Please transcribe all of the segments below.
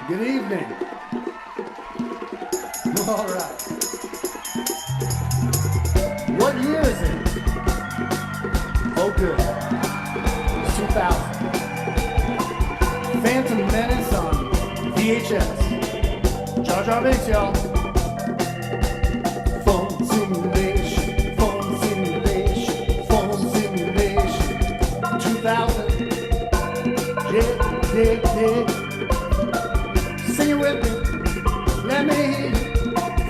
Good evening. All right. What year is it? Oh, good. It's 2000. Phantom Menace on VHS. Jar Jar Binks, y'all. Phone simulation, phone simulation, phone simulation. 2000. Yeah, yeah, yeah. Sing it with me. Let me hear you.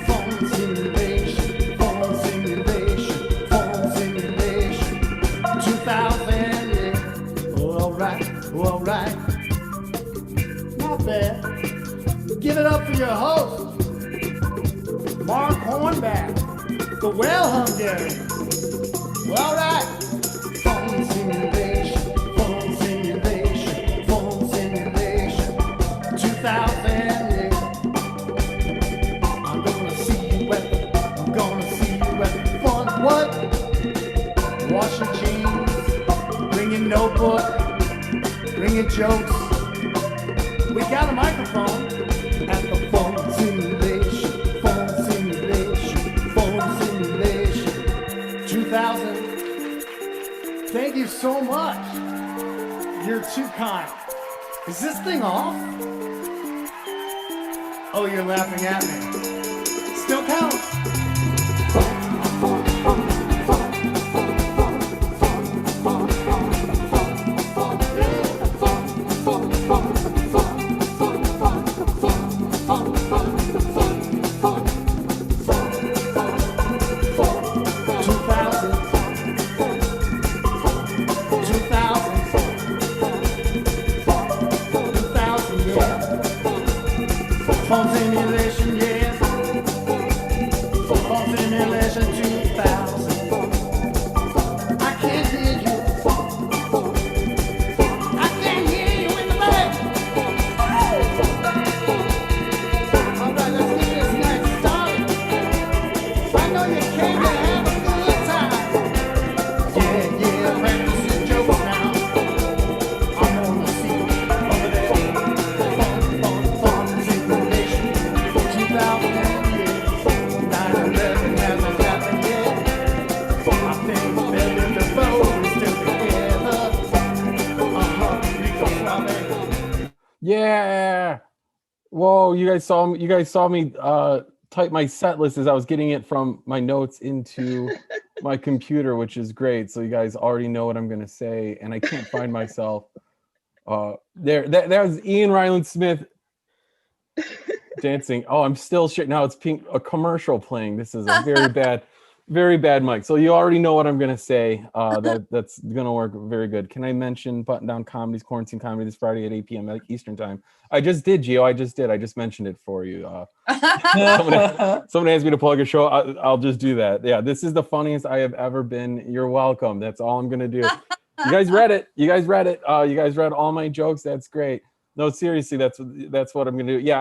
Phone simulation, phone simulation, phone simulation. 2000, yeah. Oh, all right. Not bad. Give it up for your host, Mark Hornback, the well Hungarian. Well, all right. Phone simulation, phone simulation, phone simulation. 2000, yeah. I'm gonna see you at the fun. What? Wash your jeans, bring your notebook, bring your jokes. We got a microphone at the phone simulation, phone simulation, phone simulation. 2000. Thank you so much. You're too kind. Is this thing off? Oh, you're laughing at me. Still counts. Phone simulation, yeah. Phone simulation 2000. I can't hear you. I can't hear you in the back. All right, let's get this next started. I know you came to have a good time. Yeah, practice your jokes now. I'm on the seat over there. Phone simulation 2000. Yeah. Whoa, you guys saw me. You guys saw me type my set list as I was getting it from my notes into my computer, which is great. So you guys already know what I'm gonna say, and I can't find myself. That was Ian Ryland Smith dancing. Oh, I'm still shit. Now it's pink. A commercial playing. This is a very bad mic. So you already know what I'm gonna say. That's gonna work very good. Can I mention Button Down Comedy's Quarantine Comedy this Friday at 8 p.m. Eastern Time? I just did, Gio. I just mentioned it for you. Someone asked me to plug a show. I'll just do that. Yeah, this is the funniest I have ever been. You're welcome. That's all I'm gonna do. You guys read it. You guys read all my jokes. That's great. No, seriously, that's what I'm gonna do. Yeah,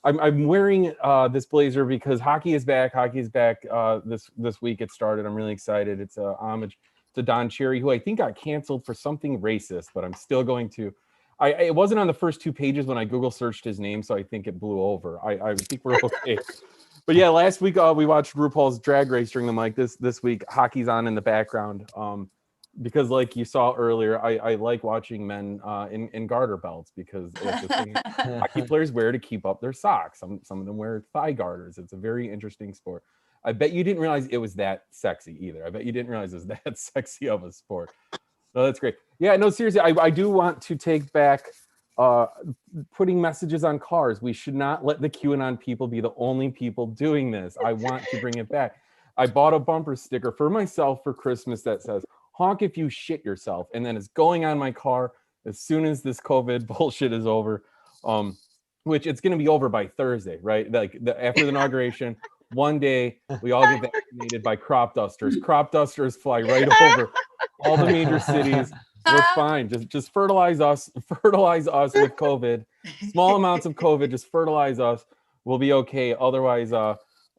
I'm wearing this blazer because hockey is back. This week. It started. I'm really excited. It's a homage to Don Cherry, who I think got canceled for something racist, but I'm still going to. It wasn't on the first two pages when I Google searched his name, so I think it blew over. I think we're okay. But yeah, last week we watched RuPaul's Drag Race during the mic. This week hockey's on in the background. Because like you saw earlier, I like watching men in garter belts because it's a thing hockey players wear to keep up their socks. Some of them wear thigh garters. It's a very interesting sport. I bet you didn't realize it was that sexy either. I bet you didn't realize it was that sexy of a sport. No, that's great. Yeah, no, seriously, I do want to take back putting messages on cars. We should not let the QAnon people be the only people doing this. I want to bring it back. I bought a bumper sticker for myself for Christmas that says, honk if you shit yourself. And then it's going on my car as soon as this COVID bullshit is over, which it's going to be over by Thursday, right? Like after the inauguration, one day we all get vaccinated by crop dusters. Crop dusters fly right over all the major cities. We're fine. Just fertilize us with COVID. Small amounts of COVID, just fertilize us. We'll be okay. Otherwise,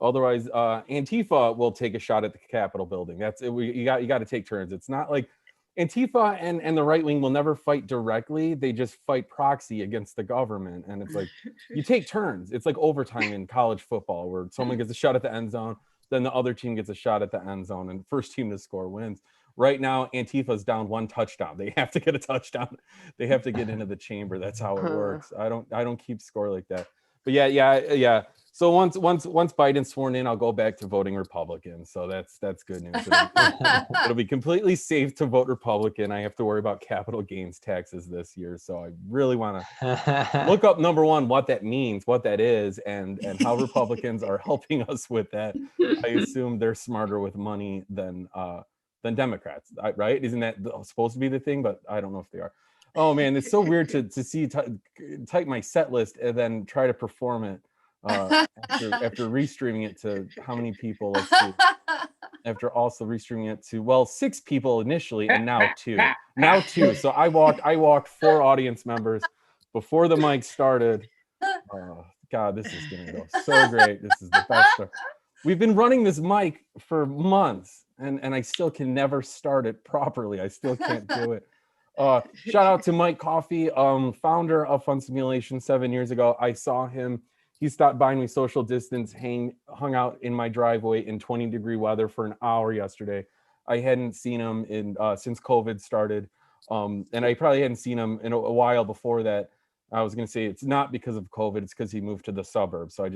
Antifa will take a shot at the Capitol building. That's it. You got to take turns. It's not like Antifa and the right wing will never fight directly. They just fight proxy against the government. And it's like, you take turns. It's like overtime in college football where someone gets a shot at the end zone, then the other team gets a shot at the end zone, and first team to score wins. Right now, Antifa's down 1 touchdown. They have to get a touchdown. They have to get into the chamber. That's how it works. I don't keep score like that. But yeah. So once Biden's sworn in, I'll go back to voting Republican. So that's good news. It'll be completely safe to vote Republican. I have to worry about capital gains taxes this year. So I really want to look up, number one, what that means, what that is, and how Republicans are helping us with that. I assume they're smarter with money than Democrats, right? Isn't that supposed to be the thing? But I don't know if they are. Oh man, it's so weird to see type my set list and then try to perform it after restreaming it to how many people? Let's see. After also restreaming it to 6 people initially, and now 2. Now 2. So I walked 4 audience members before the mic started. Oh God, this is gonna go so great. This is the best stuff. We've been running this mic for months, and I still can never start it properly. I still can't do it. Shout out to Mike Coffey, founder of Fun Simulation 7 years ago. I saw him. He stopped by me, social distance, hung out in my driveway in 20-degree weather for an hour yesterday. I hadn't seen him since COVID started. And I probably hadn't seen him in a while before that. I was going to say it's not because of COVID, it's because he moved to the suburbs. So I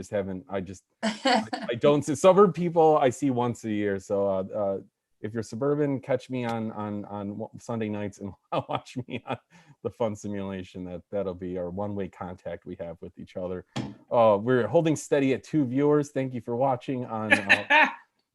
don't see suburb people I see once a year. So if you're suburban, catch me on Sunday nights and watch me on the Fun Simulation. That'll be our one-way contact we have with each other. We're holding steady at 2 viewers. Thank you for watching on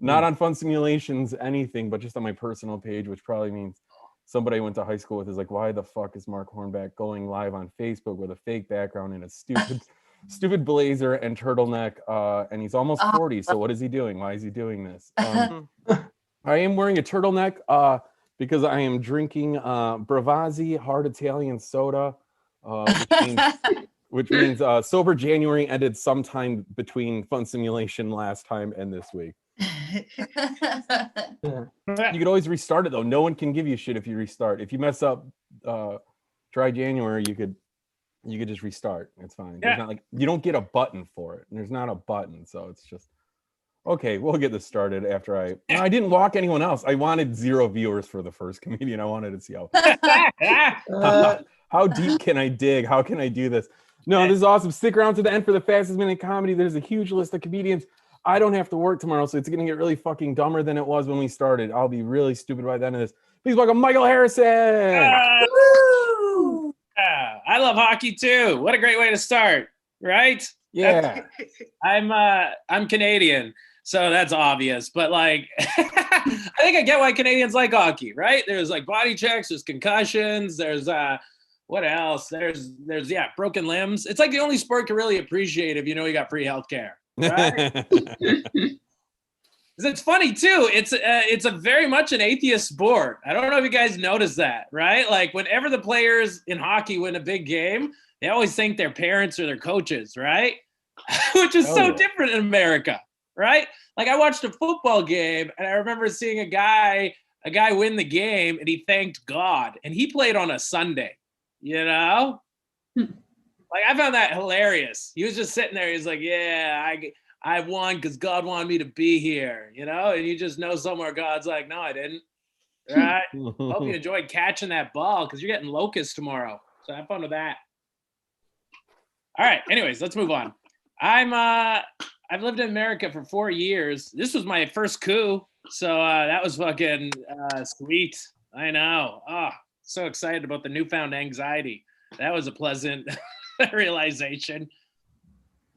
not on Fun Simulations anything, but just on my personal page, which probably means somebody I went to high school with is like, why the fuck is Mark Hornback going live on Facebook with a fake background and a stupid blazer and turtleneck? And he's almost 40. So what is he doing? Why is he doing this? I am wearing a turtleneck because I am drinking Bravazzi hard Italian soda, which means sober January ended sometime between Fun Simulation last time and this week. You could always restart it though. No one can give you shit if you restart. If you mess up dry January, you could just restart. It's fine. There's not like you don't get a button for it. And there's not a button, so it's just okay. We'll get this started after I didn't walk anyone else. I wanted 0 viewers for the first comedian. I wanted to see how deep can I dig? How can I do this? No, this is awesome. Stick around to the end for the fastest minute comedy. There's a huge list of comedians. I don't have to work tomorrow, so it's going to get really fucking dumber than it was when we started. I'll be really stupid by the end of this. Please welcome Michael Harrison. I love hockey too. What a great way to start, right? Yeah. I'm Canadian, so that's obvious. But like, I think I get why Canadians like hockey, right? There's like body checks, there's concussions, there's what else? There's broken limbs. It's like the only sport you really appreciate if you know you got free healthcare. Right? It's funny too. It's a very much an atheist sport. I don't know if you guys noticed that, right? Like whenever the players in hockey win a big game, they always thank their parents or their coaches, right? Which is different in America, right? Like I watched a football game and I remember seeing a guy win the game and he thanked God and he played on a Sunday, you know? Like I found that hilarious. He was just sitting there. He's like, "Yeah, I won because God wanted me to be here," you know. And you just know somewhere God's like, "No, I didn't." Right? Hope you enjoyed catching that ball because you're getting locusts tomorrow. So have fun with that. All right. Anyways, let's move on. I've lived in America for 4 years. This was my first coup, so that was fucking sweet. I know. Oh, so excited about the newfound anxiety. That was a pleasant realization.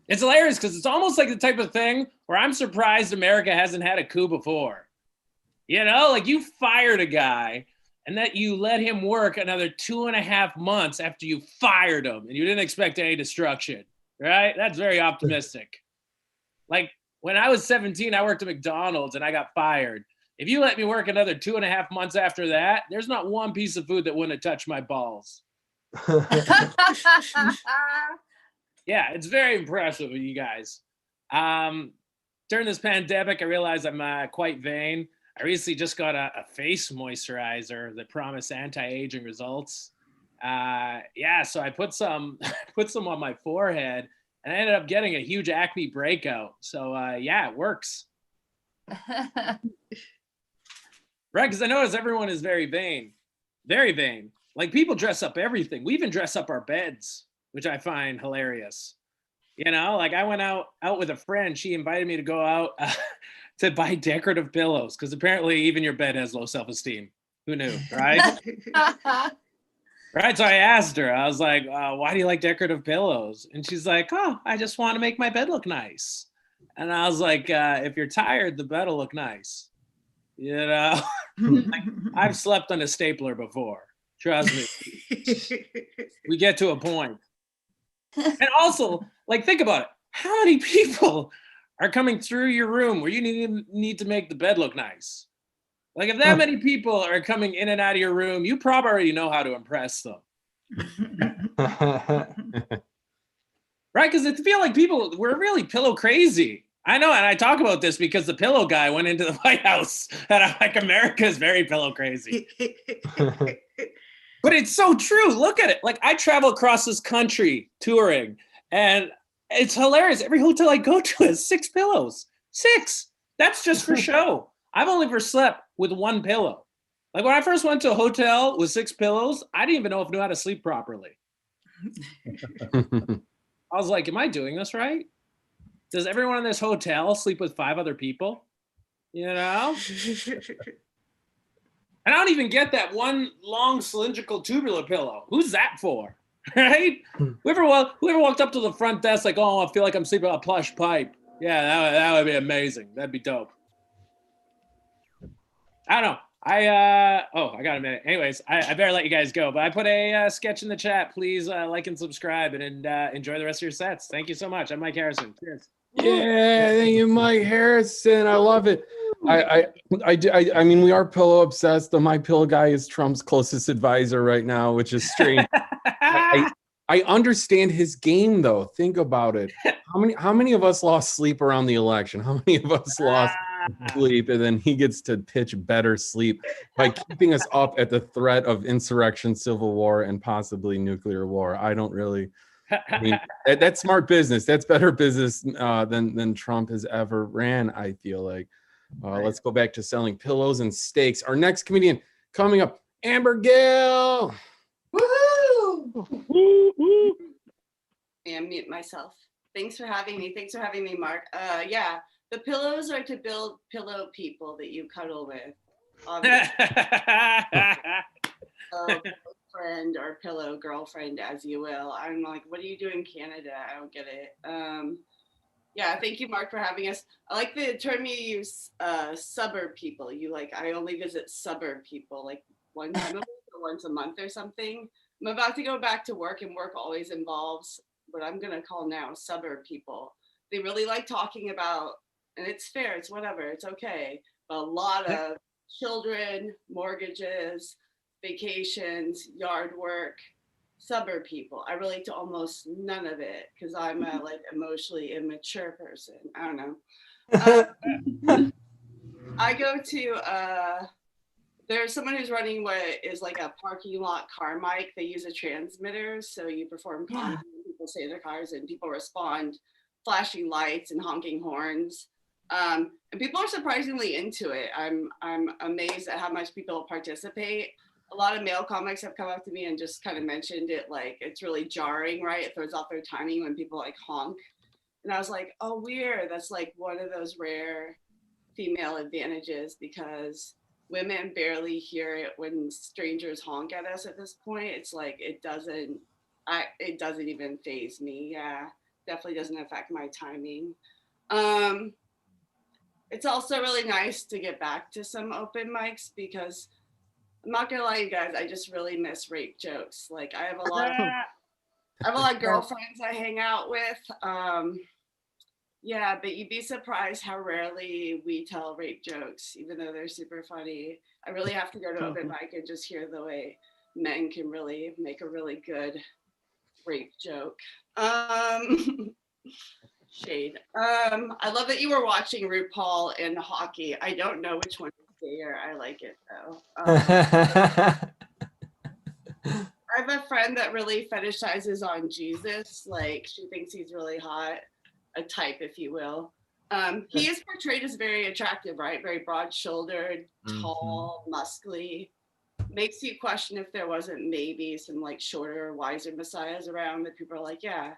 It's hilarious because it's almost like the type of thing where I'm surprised America hasn't had a coup before. You know, like you fired a guy and that you let him work another 2.5 months after you fired him and you didn't expect any destruction, right? That's very optimistic. Like when I was 17, I worked at McDonald's and I got fired. If you let me work another 2.5 months after that, there's not one piece of food that wouldn't have touched my balls. Yeah, it's very impressive with you guys. During this pandemic, I realized I'm quite vain. I recently just got a face moisturizer that promised anti-aging results. Yeah, so I put some put some on my forehead, and I ended up getting a huge acne breakout. So yeah, it works. Right, because I notice everyone is very vain. Very vain. Like people dress up everything. We even dress up our beds, which I find hilarious. You know, like I went out with a friend. She invited me to go out to buy decorative pillows because apparently even your bed has low self-esteem. Who knew, right? Right. So I asked her. I was like, "Why do you like decorative pillows?" And she's like, "Oh, I just want to make my bed look nice." And I was like, "If you're tired, the bed will look nice." You know, like, I've slept on a stapler before. Trust me. We get to a point. And also, like, think about it. How many people are coming through your room where you need to make the bed look nice? Like, if that many people are coming in and out of your room, you probably already know how to impress them. Right? Because I feel like we're really pillow crazy. I know, and I talk about this because the pillow guy went into the White House, and I'm like, America is very pillow crazy. But it's so true. Look at it. Like, I travel across this country touring, and it's hilarious. Every hotel I go to has 6 pillows. 6. That's just for show. I've only ever slept with 1 pillow. Like when I first went to a hotel with 6 pillows, I didn't even know if I knew how to sleep properly. I was like, am I doing this right? Does everyone in this hotel sleep with 5 other people? You know? And I don't even get that one long cylindrical tubular pillow. Who's that for? Right? Whoever walked up to the front desk like, oh, I feel like I'm sleeping on a plush pipe. Yeah, that would be amazing. That'd be dope. I don't know. I got a minute. Anyways, I better let you guys go. But I put a sketch in the chat. Please like and subscribe and enjoy the rest of your sets. Thank you so much. I'm Mike Harrison. Cheers. Yeah, thank you, Mike Harrison. I love it. I mean, we are pillow obsessed. The My Pillow guy is Trump's closest advisor right now, which is strange. I understand his game though. Think about it. How many of us lost sleep around the election? How many of us lost sleep, and then he gets to pitch better sleep by keeping us up at the threat of insurrection, civil war, and possibly nuclear war? I don't really. I mean, that's smart business. That's better business than Trump has ever ran, I feel like. Let's go back to selling pillows and steaks. Our next comedian coming up, Amber Gill. Woohoo! And mute myself. Thanks for having me. Thanks for having me, Mark. Yeah, the pillows are to build pillow people that you cuddle with. Pillow friend or pillow girlfriend, as you will. I'm like, what do you do in Canada? I don't get it. Yeah, thank you, Mark, for having us. I like the term you use, suburb people. You like, I only visit suburb people like one time a week or once a month or something. I'm about to go back to work, and work always involves what I'm gonna call now suburb people. They really like talking about, and it's fair, it's whatever, it's okay, but a lot of children, mortgages, vacations, yard work, suburb people. I relate to almost none of it because I'm a like emotionally immature person. I don't know. I go to there's someone who's running what is like a parking lot car mic. They use a transmitter, so you perform comedy, people say their cars and people respond, flashing lights and honking horns. And people are surprisingly into it. I'm amazed at how much people participate. A lot of male comics have come up to me and just kind of mentioned it, like it's really jarring, right? It throws off their timing when people like honk. And I was like, oh, weird. That's like one of those rare female advantages because women barely hear it when strangers honk at us at this point. It's like it doesn't even faze me. Yeah, definitely doesn't affect my timing. It's also really nice to get back to some open mics because I'm not gonna lie, you guys, I just really miss rape jokes. Like I have a lot of girlfriends I hang out with. Yeah, but you'd be surprised how rarely we tell rape jokes, even though they're super funny. I really have to go to open mic and just hear the way men can really make a really good rape joke. Shade. I love that you were watching RuPaul and hockey. I don't know which one is gayer. I like it though. I have a friend that really fetishizes on Jesus. Like she thinks he's really hot, a type, if you will. He is portrayed as very attractive, right? Very broad-shouldered, tall, muscly. Makes you question if there wasn't maybe some like shorter, wiser messiahs around that people are like, yeah,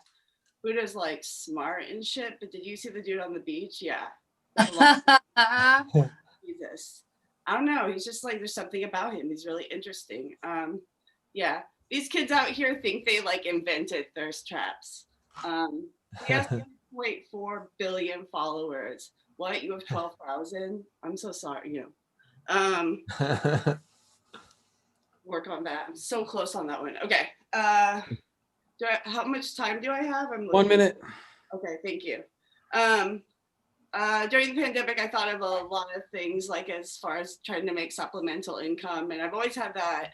Buddha's like smart and shit. But did you see the dude on the beach? Yeah. Jesus. I don't know. He's just like, there's something about him. He's really interesting. Yeah. These kids out here think they like invented thirst traps. He has 2.4 billion followers. What? You have 12,000? I'm so sorry. You know. Work on that. I'm so close on that one. Okay. How much time do I have? I'm 1 minute. Okay, thank you. During the pandemic, I thought of a lot of things, like as far as trying to make supplemental income, and I've always had that.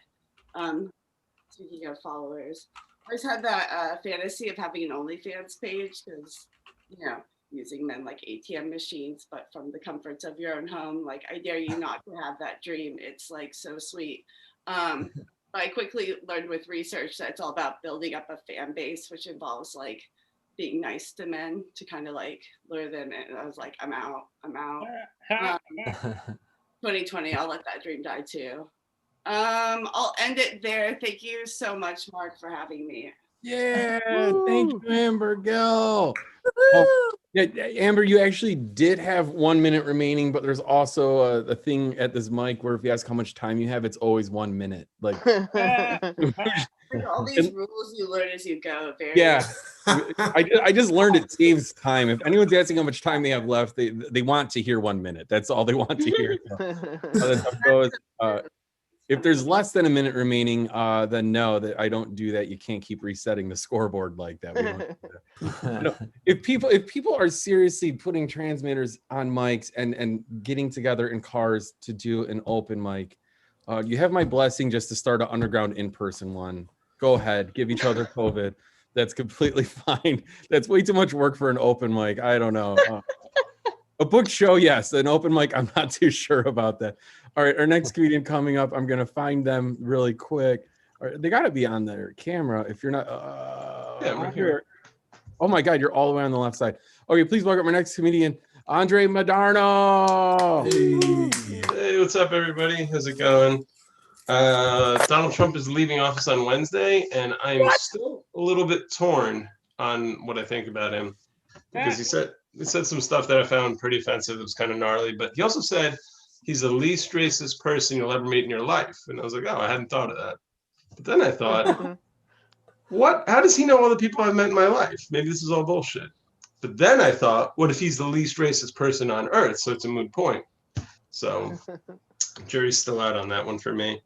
Speaking of followers, I always had that fantasy of having an OnlyFans page, because you know, using men like ATM machines, but from the comforts of your own home. Like, I dare you not to have that dream. It's like so sweet. But I quickly learned with research that it's all about building up a fan base, which involves like being nice to men to kind of like lure them in. And I was like, I'm out. 2020, I'll let that dream die too. I'll end it there. Thank you so much, Mark, for having me. Yeah, thank you, Amber Gill. Oh, yeah, Amber, you actually did have 1 minute remaining, but there's also a thing at this mic where if you ask how much time you have, it's always 1 minute. Like all these rules you learn as you go. Yeah, I just learned it saves time. If anyone's asking how much time they have left, they want to hear 1 minute. That's all they want to hear. If there's less than a minute remaining, then no, that I don't do that. You can't keep resetting the scoreboard like that. We don't do that. No, if people are seriously putting transmitters on mics and getting together in cars to do an open mic, you have my blessing just to start an underground in-person one. Go ahead, give each other COVID. That's completely fine. That's way too much work for an open mic. I don't know. A book show, yes. An open mic, I'm not too sure about that. All right, our next comedian coming up. I'm gonna find them really quick. All right, they got to be on their camera. If you're not, yeah, right here. Oh my God, you're all the way on the left side. Okay, please welcome our next comedian, Andre Madarno. Hey, what's up, everybody? How's it going? Donald Trump is leaving office on Wednesday, and I'm still a little bit torn on what I think about him, because he said some stuff that I found pretty offensive. It was kind of gnarly, but he also said he's the least racist person you'll ever meet in your life. And I was like, oh, I hadn't thought of that. But then I thought, what? How does he know all the people I've met in my life? Maybe this is all bullshit. But then I thought, what if he's the least racist person on earth? So it's a moot point. So jury's still out on that one for me.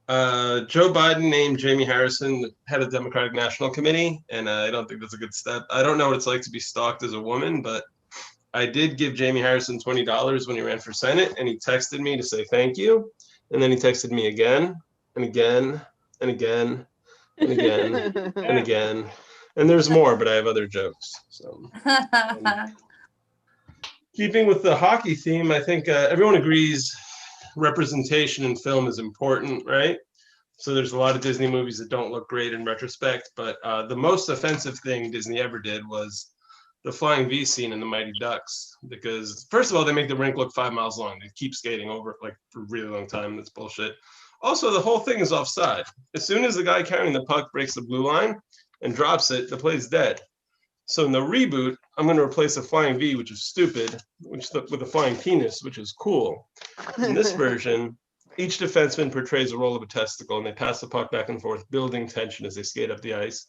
Joe Biden named Jamie Harrison the head of Democratic National Committee, and I don't think that's a good step. I don't know what it's like to be stalked as a woman, but I did give Jamie Harrison $20 when he ran for Senate, and he texted me to say thank you. And then he texted me again and again and again and again and again. And there's more, but I have other jokes. So, keeping with the hockey theme, I think everyone agrees representation in film is important, right? So there's a lot of Disney movies that don't look great in retrospect, but the most offensive thing Disney ever did was the flying V scene in The Mighty Ducks, because first of all, they make the rink look 5 miles long. They keep skating over it like for a really long time. That's bullshit. Also, the whole thing is offside. As soon as the guy carrying the puck breaks the blue line and drops it, the play's dead. So in the reboot, I'm going to replace a flying V, which is stupid, with a flying penis, which is cool. In this version, each defenseman portrays the role of a testicle, and they pass the puck back and forth, building tension as they skate up the ice.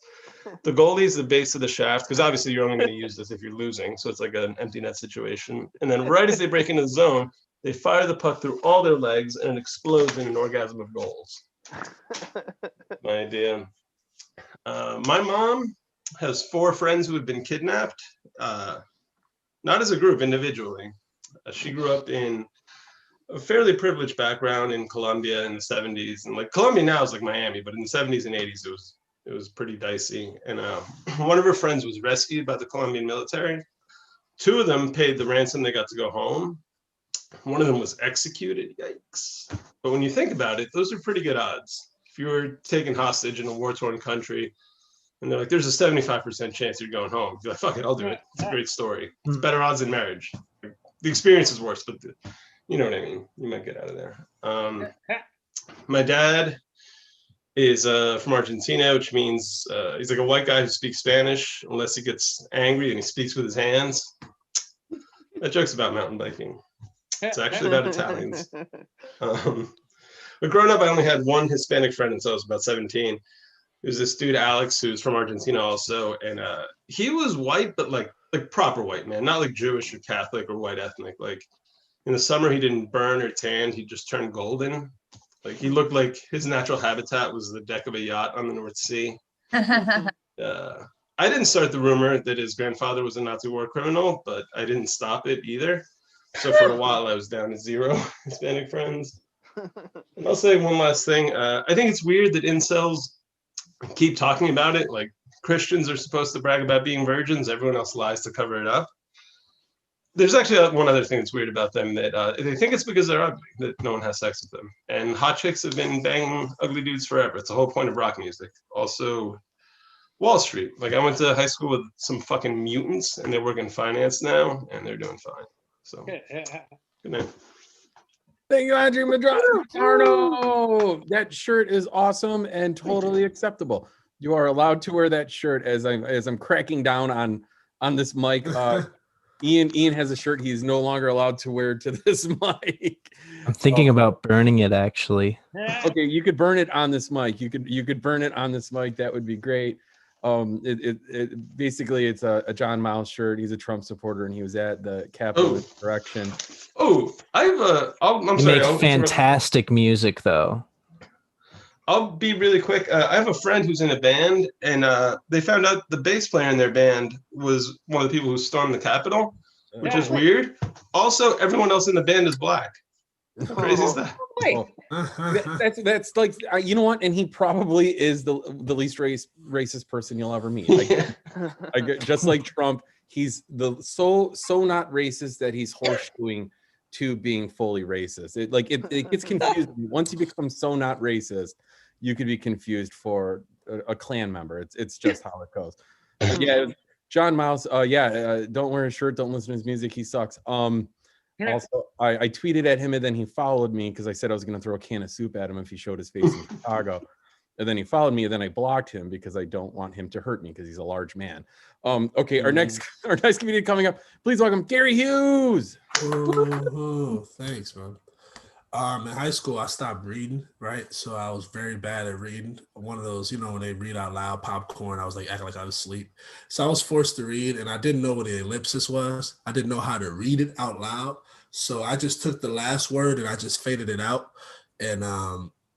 The goalie is the base of the shaft, because obviously you're only going to use this if you're losing, so it's like an empty net situation. And then right as they break into the zone, they fire the puck through all their legs, and it explodes in an orgasm of goals. My idea. My mom has 4 friends who have been kidnapped, not as a group, individually. She grew up in a fairly privileged background in Colombia in the 70s, and like Colombia now is like Miami, but in the 70s and 80s it was pretty dicey. And one of her friends was rescued by the Colombian military. 2 of them paid the ransom. They got to go home, One of them was executed. Yikes. But when you think about it, those are pretty good odds. If you were taken hostage in a war-torn country and they're like, there's a 75% chance you're going home, you're like, fuck it, I'll do it. It's a great story. It's better odds than marriage. The experience is worse, but you know what I mean? You might get out of there. My dad is from Argentina, which means he's like a white guy who speaks Spanish unless he gets angry and he speaks with his hands. That joke's about mountain biking. It's actually about Italians. But growing up, I only had one Hispanic friend until I was about 17. It was this dude, Alex, who's from Argentina also. And he was white, but like proper white, man. Not like Jewish or Catholic or white ethnic. Like in the summer, he didn't burn or tan. He just turned golden. Like he looked like his natural habitat was the deck of a yacht on the North Sea. I didn't start the rumor that his grandfather was a Nazi war criminal, but I didn't stop it either. So for a while, I was down to 0 Hispanic friends. And I'll say one last thing. I think it's weird that incels keep talking about it. Like Christians are supposed to brag about being virgins. Everyone else lies to cover it up. There's actually one other thing that's weird about them, that they think it's because they're ugly, that no one has sex with them. And hot chicks have been banging ugly dudes forever. It's the whole point of rock music. Also, Wall Street. Like I went to high school with some fucking mutants and they work in finance now and they're doing fine. So good night. Thank you, Andrew Madrano. That shirt is awesome and totally acceptable. You are allowed to wear that shirt as I'm cracking down on this mic. Ian has a shirt he's no longer allowed to wear to this mic. I'm thinking about burning it actually. Okay, you could burn it on this mic. You could burn it on this mic. That would be great. It basically it's a John Miles shirt. He's a Trump supporter and he was at the Capitol insurrection. Oh, I'm You sorry. make fantastic music though. I'll be really quick. I have a friend who's in a band, and they found out the bass player in their band was one of the people who stormed the Capitol, which is weird. Also, everyone else in the band is black. How crazy is that? Wait, that's like you know what? And he probably is the least racist person you'll ever meet. Like, just like Trump, he's so not racist that he's horseshoeing to being fully racist. It gets confusing. Once you become so not racist, you could be confused for a Klan member. It's just how it goes. Yeah, John Miles. Don't wear his shirt. Don't listen to his music. He sucks. Also, I tweeted at him and then he followed me because I said I was going to throw a can of soup at him if he showed his face in Chicago. And then he followed me and then I blocked him because I don't want him to hurt me because he's a large man. Okay, our next comedian coming up. Please welcome Gary Hughes. Oh, thanks, man. In high school, I stopped reading, right? So I was very bad at reading. One of those, when they read out loud, popcorn, I was like acting like I was asleep. So I was forced to read and I didn't know what an ellipsis was. I didn't know how to read it out loud. So I just took the last word and I just faded it out. And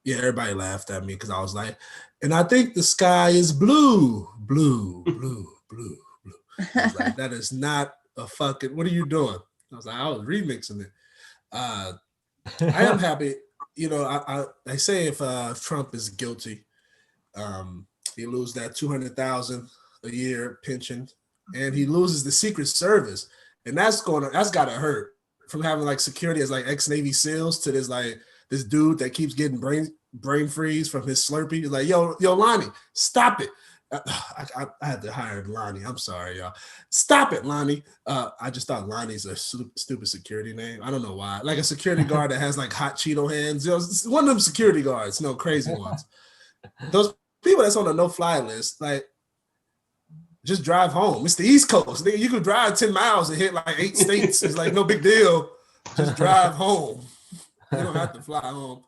everybody laughed at me because I was like, and I think the sky is blue, blue, blue, blue, blue. I was like, that is not a fucking, what are you doing? I was like, I was remixing it. I am happy. I say if Trump is guilty, he loses that $200,000 a year pension, and he loses the Secret Service, and that's gotta hurt. From having like security as like ex-Navy SEALs to this dude that keeps getting brain freeze from his Slurpee. He's like, yo, Lonnie, stop it. I had to hire Lonnie. I'm sorry, y'all. Stop it, Lonnie. I just thought Lonnie's a stupid security name. I don't know why. Like a security guard that has like hot Cheeto hands. One of them security guards, no crazy ones. Those people that's on the no-fly list, like, just drive home. It's the East Coast. You could drive 10 miles and hit like 8 states. It's like no big deal. Just drive home. You don't have to fly home.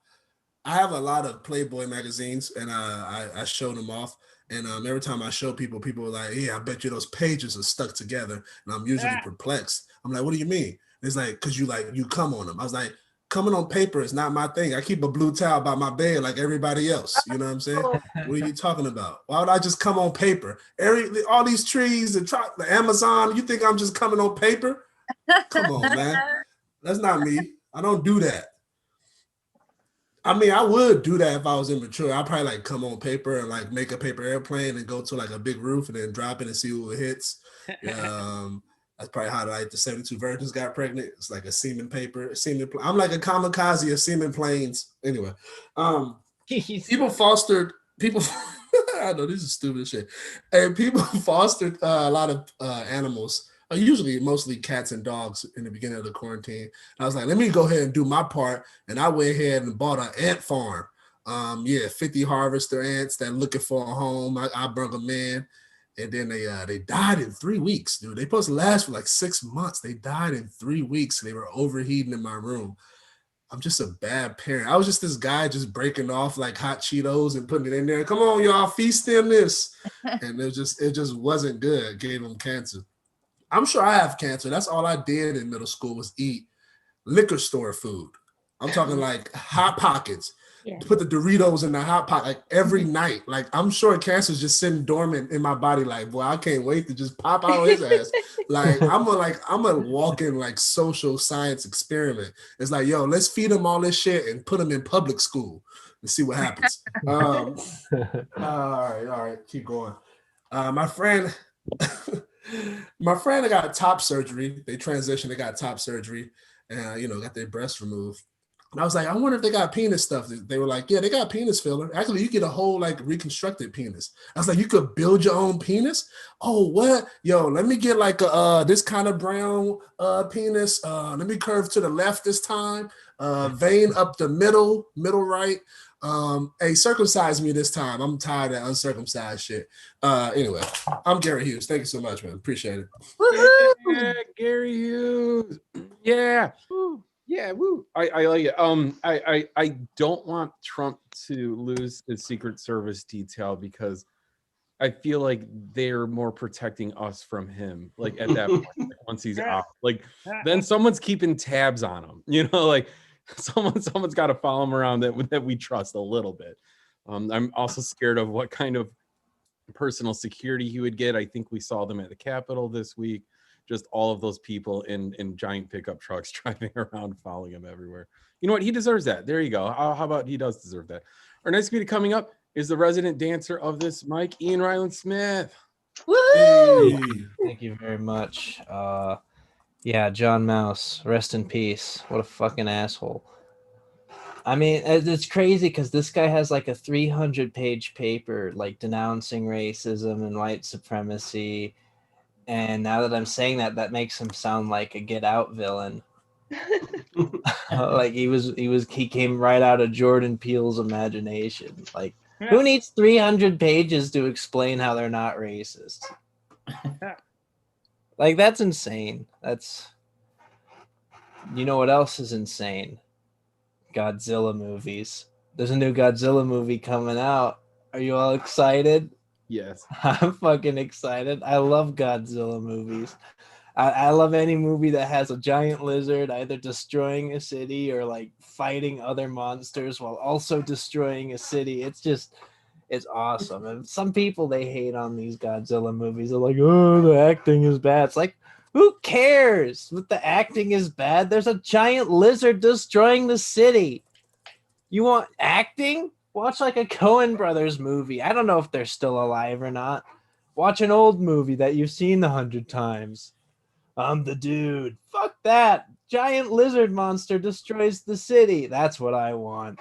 I have a lot of Playboy magazines and I show them off. And every time I show people are like, yeah, I bet you those pages are stuck together. And I'm usually perplexed. I'm like, what do you mean? It's like, because you come on them. I was like, coming on paper is not my thing. I keep a blue towel by my bed like everybody else. You know what I'm saying? What are you talking about? Why would I just come on paper? All these trees and the Amazon, you think I'm just coming on paper? Come on, man. That's not me. I don't do that. I mean, I would do that if I was immature. I'd probably like come on paper and like make a paper airplane and go to like a big roof and then drop it and see who it hits. That's probably how like the 72 virgins got pregnant. It's like a semen paper, I'm like a kamikaze of semen planes. Anyway, people fostered people. I know this is stupid shit. And people fostered a lot of animals, usually mostly cats and dogs in the beginning of the quarantine. I was like, let me go ahead and do my part. And I went ahead and bought an ant farm. 50 harvester ants that looking for a home. I brought them in. And then they died in 3 weeks, dude. They supposed to last for like 6 months. They died in 3 weeks. They were overheating in my room. I'm just a bad parent. I was just this guy just breaking off like hot Cheetos and putting it in there. Come on, y'all, feast in this. And it just wasn't good. Gave him cancer. I'm sure I have cancer. That's all I did in middle school was eat liquor store food. I'm talking like Hot Pockets. Yeah. Put the Doritos in the Hot Pot like every night. Like I'm sure cancer's just sitting dormant in my body. Like, boy, I can't wait to just pop out his ass. Like I'm a walking like social science experiment. It's like, yo, let's feed him all this shit and put him in public school and see what happens. All right, keep going. My friend that got top surgery. They transitioned. They got top surgery, and got their breast removed. And I was like, I wonder if they got penis stuff. They were like, yeah, they got penis filler. Actually, you get a whole like reconstructed penis. I was like, you could build your own penis? Oh, what? Yo, let me get like this kind of brown penis. Let me curve to the left this time. Vein up the middle right. Hey, circumcise me this time. I'm tired of uncircumcised shit. Anyway, I'm Gary Hughes. Thank you so much, man. Appreciate it. Yeah, Gary Hughes. Yeah. Woo. Yeah, woo. I like it. I don't want Trump to lose his Secret Service detail because I feel like they're more protecting us from him. Like at that point, like once he's out, like then someone's keeping tabs on him. Like someone's got to follow him around that we trust a little bit. I'm also scared of what kind of personal security he would get. I think we saw them at the Capitol this week. Just all of those people in giant pickup trucks driving around, following him everywhere. You know what? He deserves that. There you go. How about he does deserve that? Our next video coming up is the resident dancer of this mic, Ian Ryland Smith. Woohoo! Thank you very much. Yeah, John Mouse, rest in peace. What a fucking asshole. I mean, it's crazy because this guy has like a 300-page paper like denouncing racism and white supremacy. And now that I'm saying that makes him sound like a Get Out villain. Like he came right out of Jordan Peele's imagination. Like, who needs 300 pages to explain how they're not racist? Like, that's insane. You know what else is insane? Godzilla movies. There's a new Godzilla movie coming out. Are you all excited? Yes. I'm fucking excited. I love Godzilla movies. I love any movie that has a giant lizard either destroying a city or like fighting other monsters while also destroying a city. It's awesome. And some people, they hate on these Godzilla movies. They're like, oh, the acting is bad. It's like, who cares if the acting is bad? There's a giant lizard destroying the city. You want acting? Watch like a Coen Brothers movie. I don't know if they're still alive or not. Watch an old movie that you've seen 100 times. I'm the dude. Fuck that. Giant lizard monster destroys the city. That's what I want.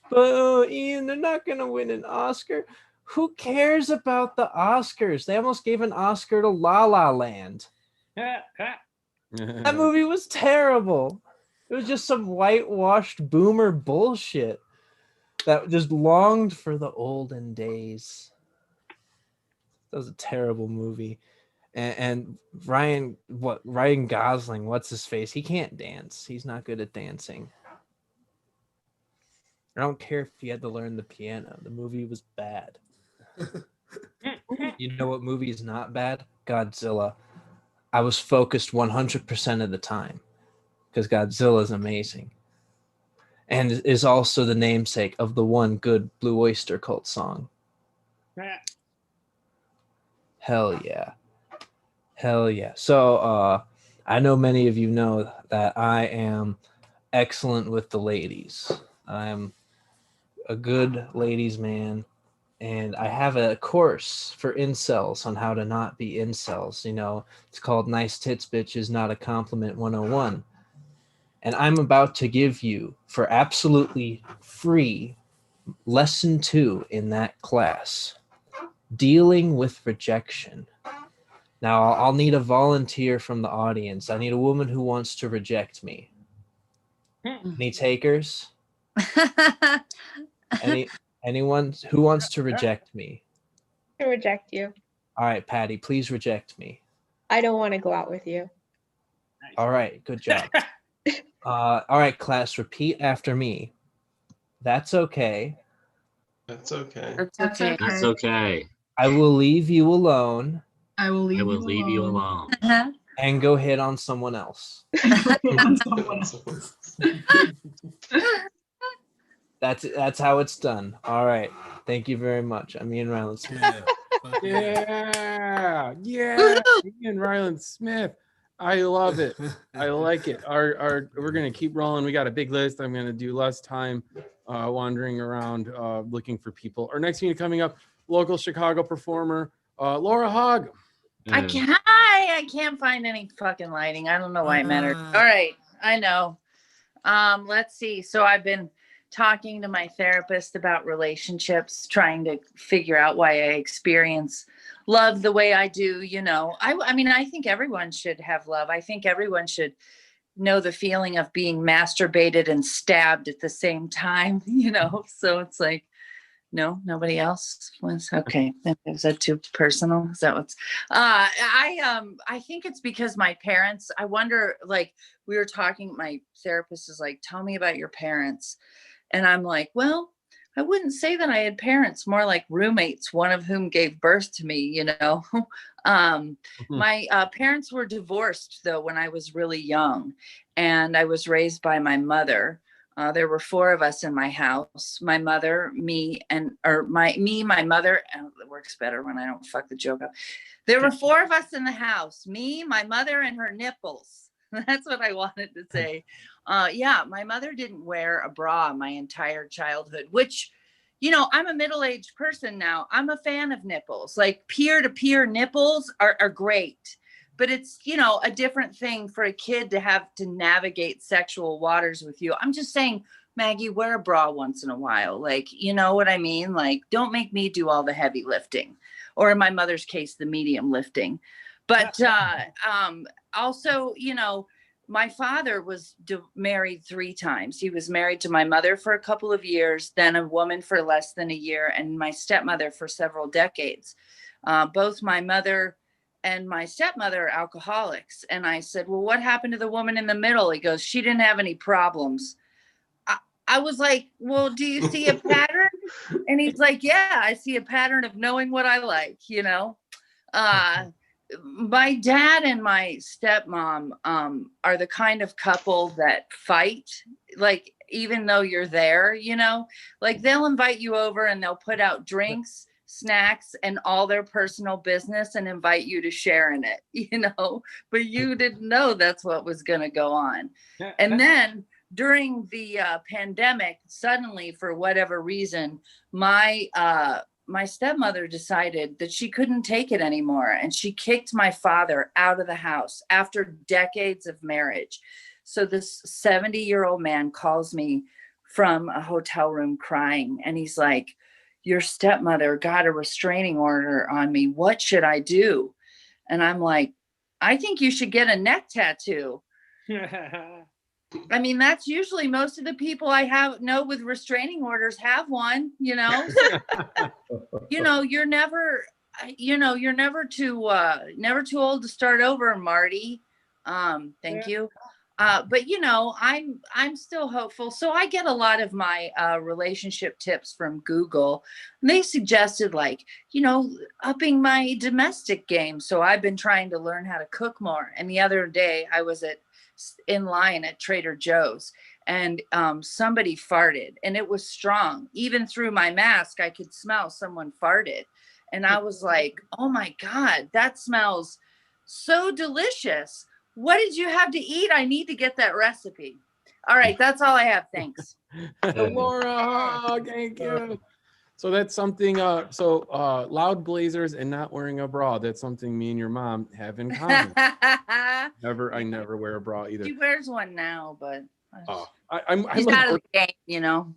But Ian, they're not going to win an Oscar. Who cares about the Oscars? They almost gave an Oscar to La La Land. That movie was terrible. It was just some whitewashed boomer bullshit that just longed for the olden days. That was a terrible movie. And Ryan Gosling, what's his face? He can't dance. He's not good at dancing. I don't care if he had to learn the piano. The movie was bad. You know what movie is not bad? Godzilla. I was focused 100% of the time because Godzilla is amazing. And is also the namesake of the one good Blue Oyster Cult song. Hell yeah. Hell yeah. So I know many of you know that I am excellent with the ladies. I'm a good ladies man. and I have a course for incels on how to not be incels. You know, it's called Nice Tits Bitches Not a Compliment 101. And I'm about to give you, for absolutely free, lesson 2 in that class, dealing with rejection. Now, I'll need a volunteer from the audience. I need a woman who wants to reject me. Any takers? Anyone who wants to reject me? To reject you. All right, Patty, please reject me. I don't want to go out with you. All right, good job. All right, class, repeat after me. That's okay. That's okay. That's okay. That's okay. I will leave you alone I will leave, I will leave you alone. and go hit on someone else. That's how it's done. All right. Thank you very much. I'm Ian Ryland Smith. Yeah. Fuck yeah. Yeah. Ian Ryland Smith. I love it. I like it. We're gonna keep rolling. We got a big list. I'm gonna do less time wandering around looking for people. Our next meeting coming up, local Chicago performer, Laura Hogg. Yeah. I can't find any fucking lighting. I don't know why it mattered. All right, I know. Let's see. So I've been talking to my therapist about relationships, trying to figure out why I experience love the way I do. You know, I mean, I think everyone should have love. I think everyone should know the feeling of being masturbated and stabbed at the same time, you know? So it's like, no, nobody else was okay. Is that too personal? Is that what's I think it's because my parents, I wonder, like we were talking, my therapist is like, tell me about your parents. And I'm like, well, I wouldn't say that I had parents, more like roommates, one of whom gave birth to me, you know. My parents were divorced though when I was really young, and I was raised by my mother. There were 4 of us in my house, my mother, me, my mother, it works better when I don't fuck the joke up. There were 4 of us in the house, me, my mother, and her nipples. That's what I wanted to say. Yeah, my mother didn't wear a bra my entire childhood, which, you know, I'm a middle-aged person now. I'm a fan of nipples. Like peer-to-peer nipples are great. But it's, you know, a different thing for a kid to have to navigate sexual waters with you. I'm just saying, Maggie, wear a bra once in a while. Like, you know what I mean? Like, don't make me do all the heavy lifting, or in my mother's case, the medium lifting. But also, you know, my father was married 3 times. He was married to my mother for a couple of years, then a woman for less than a year, and my stepmother for several decades. Both my mother and my stepmother are alcoholics. And I said, well, what happened to the woman in the middle? He goes, she didn't have any problems. I was like, well, do you see a pattern? And he's like, yeah, I see a pattern of knowing what I like, you know? My dad and my stepmom are the kind of couple that fight, like, even though you're there, you know, like they'll invite you over and they'll put out drinks, snacks, and all their personal business and invite you to share in it, you know, but you didn't know that's what was going to go on. And then during the pandemic, suddenly, for whatever reason, my stepmother decided that she couldn't take it anymore. And she kicked my father out of the house after decades of marriage. So this 70-year-old man calls me from a hotel room crying. And he's like, your stepmother got a restraining order on me. What should I do? And I'm like, I think you should get a neck tattoo. I mean, that's usually most of the people I know with restraining orders have one, you know. You know, you're never too old to start over, Marty. Thank you. But you know, I'm still hopeful. So I get a lot of my relationship tips from Google. And they suggested, like, you know, upping my domestic game. So I've been trying to learn how to cook more. And the other day I was in line at Trader Joe's, and somebody farted, and it was strong. Even through my mask, I could smell someone farted. And I was like, oh my God, that smells so delicious. What did you have to eat? I need to get that recipe. All right, that's all I have. Thanks. Laura Hogg, thank you. So that's something. Loud blazers and not wearing a bra. That's something me and your mom have in common. I never wear a bra either. She wears one now, but I'm she's like out of the game, you know.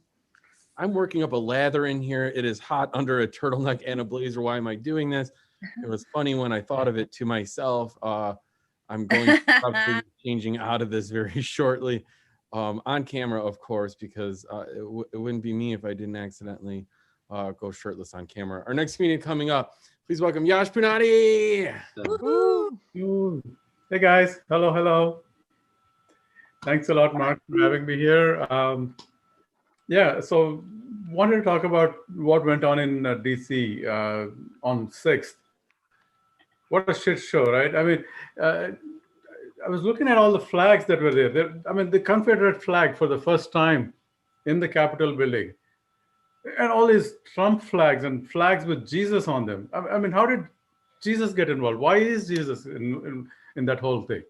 I'm working up a lather in here. It is hot under a turtleneck and a blazer. Why am I doing this? It was funny when I thought of it to myself. I'm going to probably be changing out of this very shortly, on camera, of course, because it wouldn't be me if I didn't accidentally go shirtless on camera. Our next comedian coming up, please welcome Yash Punani. Ooh. Hey guys, hello. Thanks a lot, Mark, for having me here. So wanted to talk about what went on in DC on 6th. What a shit show, right? I mean, I was looking at all the flags that were there. I mean, the Confederate flag for the first time in the Capitol building, and all these Trump flags and flags with Jesus on them. I mean, how did Jesus get involved? Why is Jesus in that whole thing,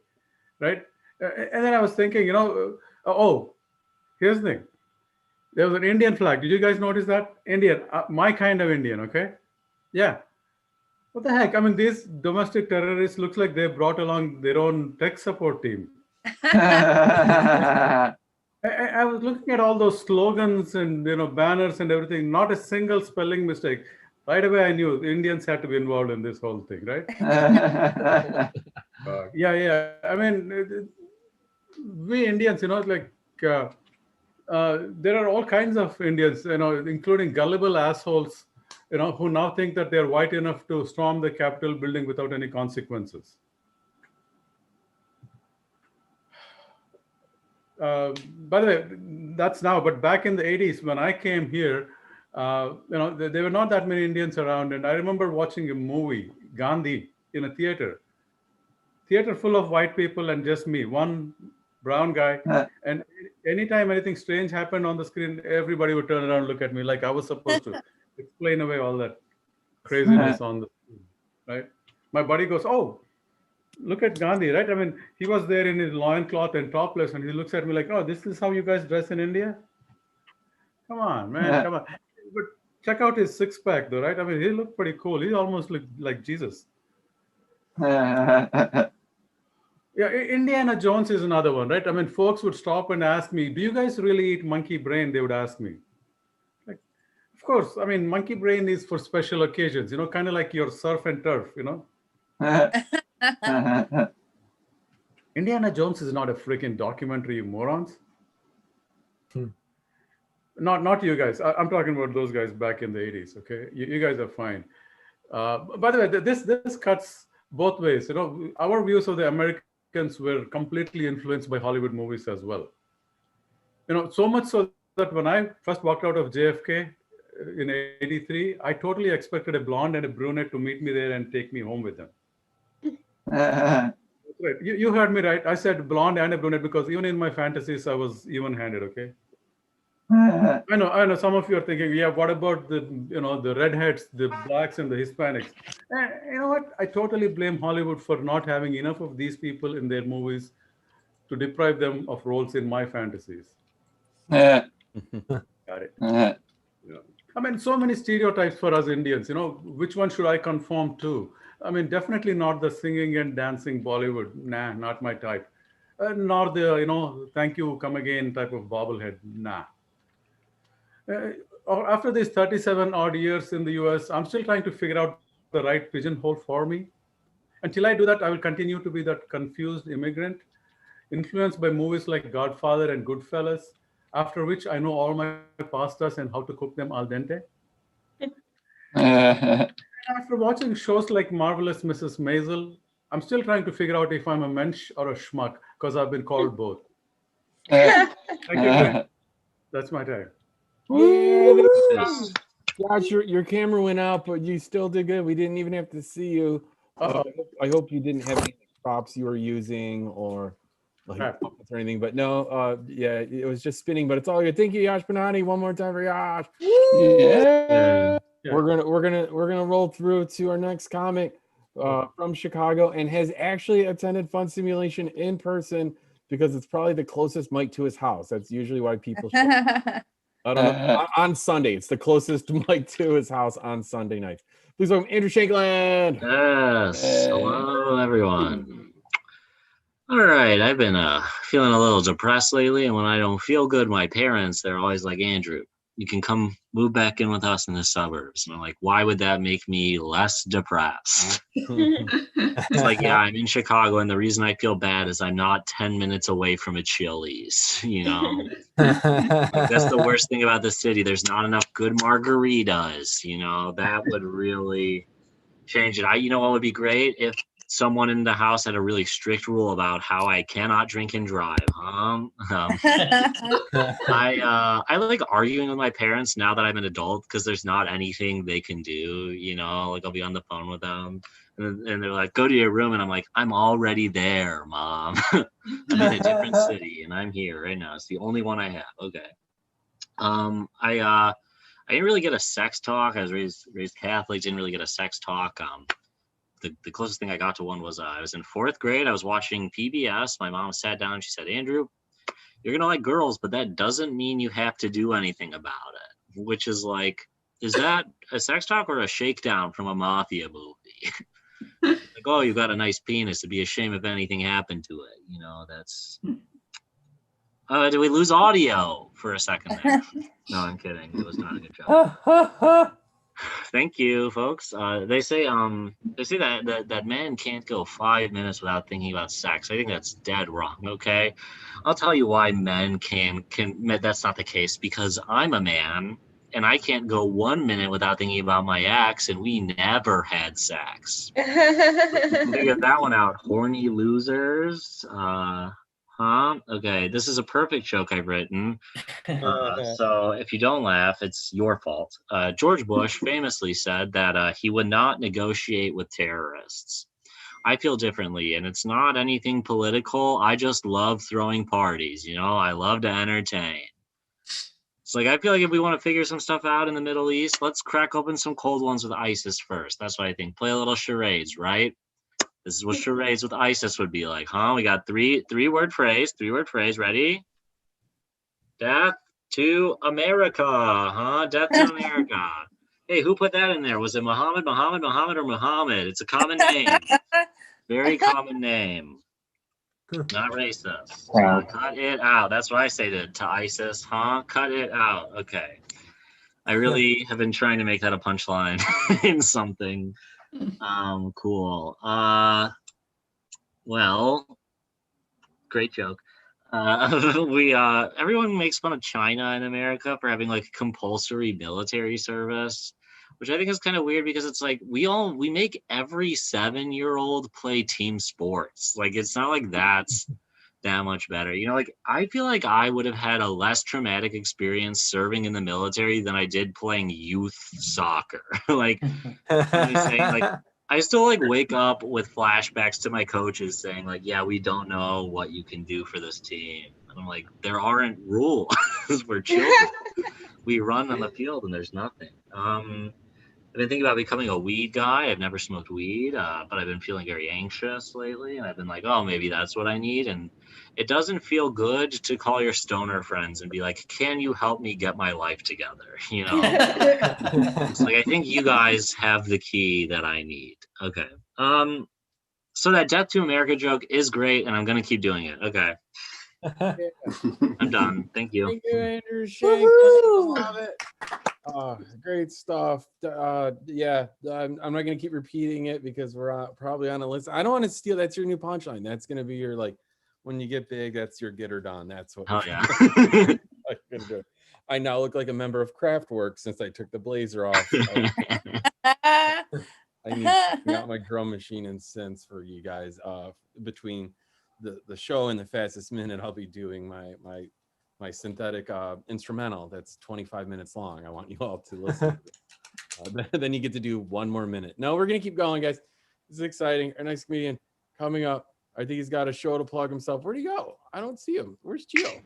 right? And then I was thinking, here's the thing. There was an Indian flag. Did you guys notice that? Indian, my kind of Indian, okay? Yeah. What the heck? I mean, these domestic terrorists looks like they brought along their own tech support team. I was looking at all those slogans and banners and everything. Not a single spelling mistake. Right away, I knew Indians had to be involved in this whole thing, right? Yeah. I mean, we Indians, there are all kinds of Indians, including gullible assholes, who now think that they're white enough to storm the Capitol building without any consequences. By the way, that's now, but back in the 80s when I came here, there were not that many Indians around. And I remember watching a movie, Gandhi, in a theater full of white people and just me, one brown guy. And anytime anything strange happened on the screen, everybody would turn around and look at me like I was supposed to explain away all that craziness on the screen, right? My buddy goes, "Oh, look at Gandhi," right? I mean, he was there in his loincloth and topless, and he looks at me like, "Oh, this is how you guys dress in India? Come on, man, come on." But check out his six-pack, though, right? I mean, he looked pretty cool. He almost looked like Jesus. Yeah, Indiana Jones is another one, right? I mean, folks would stop and ask me, "Do you guys really eat monkey brain?" They would ask me. Like, of course, I mean, monkey brain is for special occasions, kind of like your surf and turf, Indiana Jones is not a freaking documentary, you morons. Not you guys. I'm talking about those guys back in the 80s, okay? You guys are fine. By the way, this cuts both ways. Our views of the Americans were completely influenced by Hollywood movies as well. So much so that when I first walked out of JFK in '83, I totally expected a blonde and a brunette to meet me there and take me home with them. Right. You heard me right. I said blonde and a brunette because even in my fantasies, I was even-handed, okay? I know. Some of you are thinking, yeah, what about the redheads, the blacks, and the Hispanics? You know what? I totally blame Hollywood for not having enough of these people in their movies to deprive them of roles in my fantasies. Got it. I mean, so many stereotypes for us Indians. Which one should I conform to? I mean, definitely not the singing and dancing Bollywood. Nah, not my type. Nor the thank you, come again type of bobblehead. Nah. After these 37 odd years in the US, I'm still trying to figure out the right pigeonhole for me. Until I do that, I will continue to be that confused immigrant, influenced by movies like Godfather and Goodfellas, after which I know all my pastas and how to cook them al dente. After watching shows like Marvelous Mrs. Maisel, I'm still trying to figure out if I'm a mensch or a schmuck, because I've been called both. Thank you. That's my time. Josh, your camera went out, but you still did good. We didn't even have to see you. I hope you didn't have any props you were using or or anything. But no, yeah, it was just spinning. But it's all good. Thank you, Yash Punani. One more time for Yash. Yeah. We're gonna roll through to our next comic from Chicago and has actually attended Fun Simulation in person because it's probably the closest mic to his house. That's usually why people show up. I don't know. On Sunday. It's the closest mic to his house on Sunday night. Please welcome Andrew Shankland. Yes. Hello, everyone. All right. I've been feeling a little depressed lately, and when I don't feel good, my parents, they're always like, Andrew, you can come move back in with us in the suburbs. And I'm like, why would that make me less depressed? It's like, yeah, I'm in Chicago, and the reason I feel bad is I'm not 10 minutes away from a Chili's, you know? Like, that's the worst thing about the city. There's not enough good margaritas, you know? That would really change it. You know what would be great? If someone in the house had a really strict rule about how I cannot drink and drive. I like arguing with my parents now that I'm an adult because there's not anything they can do, you know, like I'll be on the phone with them and they're like, go to your room. And I'm like, I'm already there, Mom. I'm in a different city and I'm here right now. It's the only one I have. Okay. I didn't really get a sex talk. I was raised Catholic, didn't really get a sex talk. The closest thing I got to one was I was in 4th grade. I was watching PBS. My mom sat down and she said, Andrew, you're going to like girls, but that doesn't mean you have to do anything about it, which is like, is that a sex talk or a shakedown from a mafia movie? Like, oh, you got a nice penis. It'd be a shame if anything happened to it. You know, that's... did we lose audio for a second there? No, I'm kidding. It was not a good job. Thank you, folks. They say that men can't go 5 minutes without thinking about sex. I think that's dead wrong. Okay, I'll tell you why men can. That's not the case because I'm a man and I can't go 1 minute without thinking about my ex, and we never had sex. Figure that one out, horny losers. Okay, this is a perfect joke I've written. So if you don't laugh, it's your fault. George Bush famously said that he would not negotiate with terrorists. I feel differently, and it's not anything political. I just love throwing parties, you know? I love to entertain. It's like, I feel like if we want to figure some stuff out in the Middle East, let's crack open some cold ones with ISIS first. That's what I think. Play a little charades, right? This is what charades with ISIS would be like, huh? We got three-word phrase. Ready? Death to America, huh? Death to America. Hey, who put that in there? Was it Muhammad, or Muhammad? It's a common name. Very common name. Not racist. Cut it out. That's what I say to ISIS, huh? Cut it out. Okay. I really have been trying to make that a punchline in something. Cool. Well, great joke. Everyone makes fun of China in America for having like compulsory military service, which I think is kind of weird because it's like we make every 7-year-old play team sports. Like, it's not like that's that much better. You know, like I feel like I would have had a less traumatic experience serving in the military than I did playing youth soccer. Like, I'm saying, like, I still like wake up with flashbacks to my coaches saying like, yeah, we don't know what you can do for this team. And I'm like, there aren't rules. We're children. We run on the field and there's nothing. I've been thinking about becoming a weed guy. I've never smoked weed, but I've been feeling very anxious lately. And I've been like, oh, maybe that's what I need. And it doesn't feel good to call your stoner friends and be like, can you help me get my life together? You know, it's like, I think you guys have the key that I need. Okay. So that Death to America joke is great. And I'm going to keep doing it. Okay. I'm done. Thank you. Thank you, Andrew Shank. Love it. Great stuff. Yeah, I'm not going to keep repeating it because we're probably on a list. I don't want to steal. That's your new punchline. That's going to be your, like, when you get big, that's your get her done. That's what. Oh, yeah. I'm gonna do. I now look like a member of Kraftwerk since I took the blazer off. I need to bring out my drum machine and synths for you guys. Between the show and the fastest minute, I'll be doing my synthetic instrumental that's 25 minutes long. I want you all to listen to it. Then you get to do 1 more minute. No, we're gonna keep going, guys. This is exciting. Our next comedian coming up. I think he's got a show to plug himself. Where'd he go? I don't see him. Where's Gio?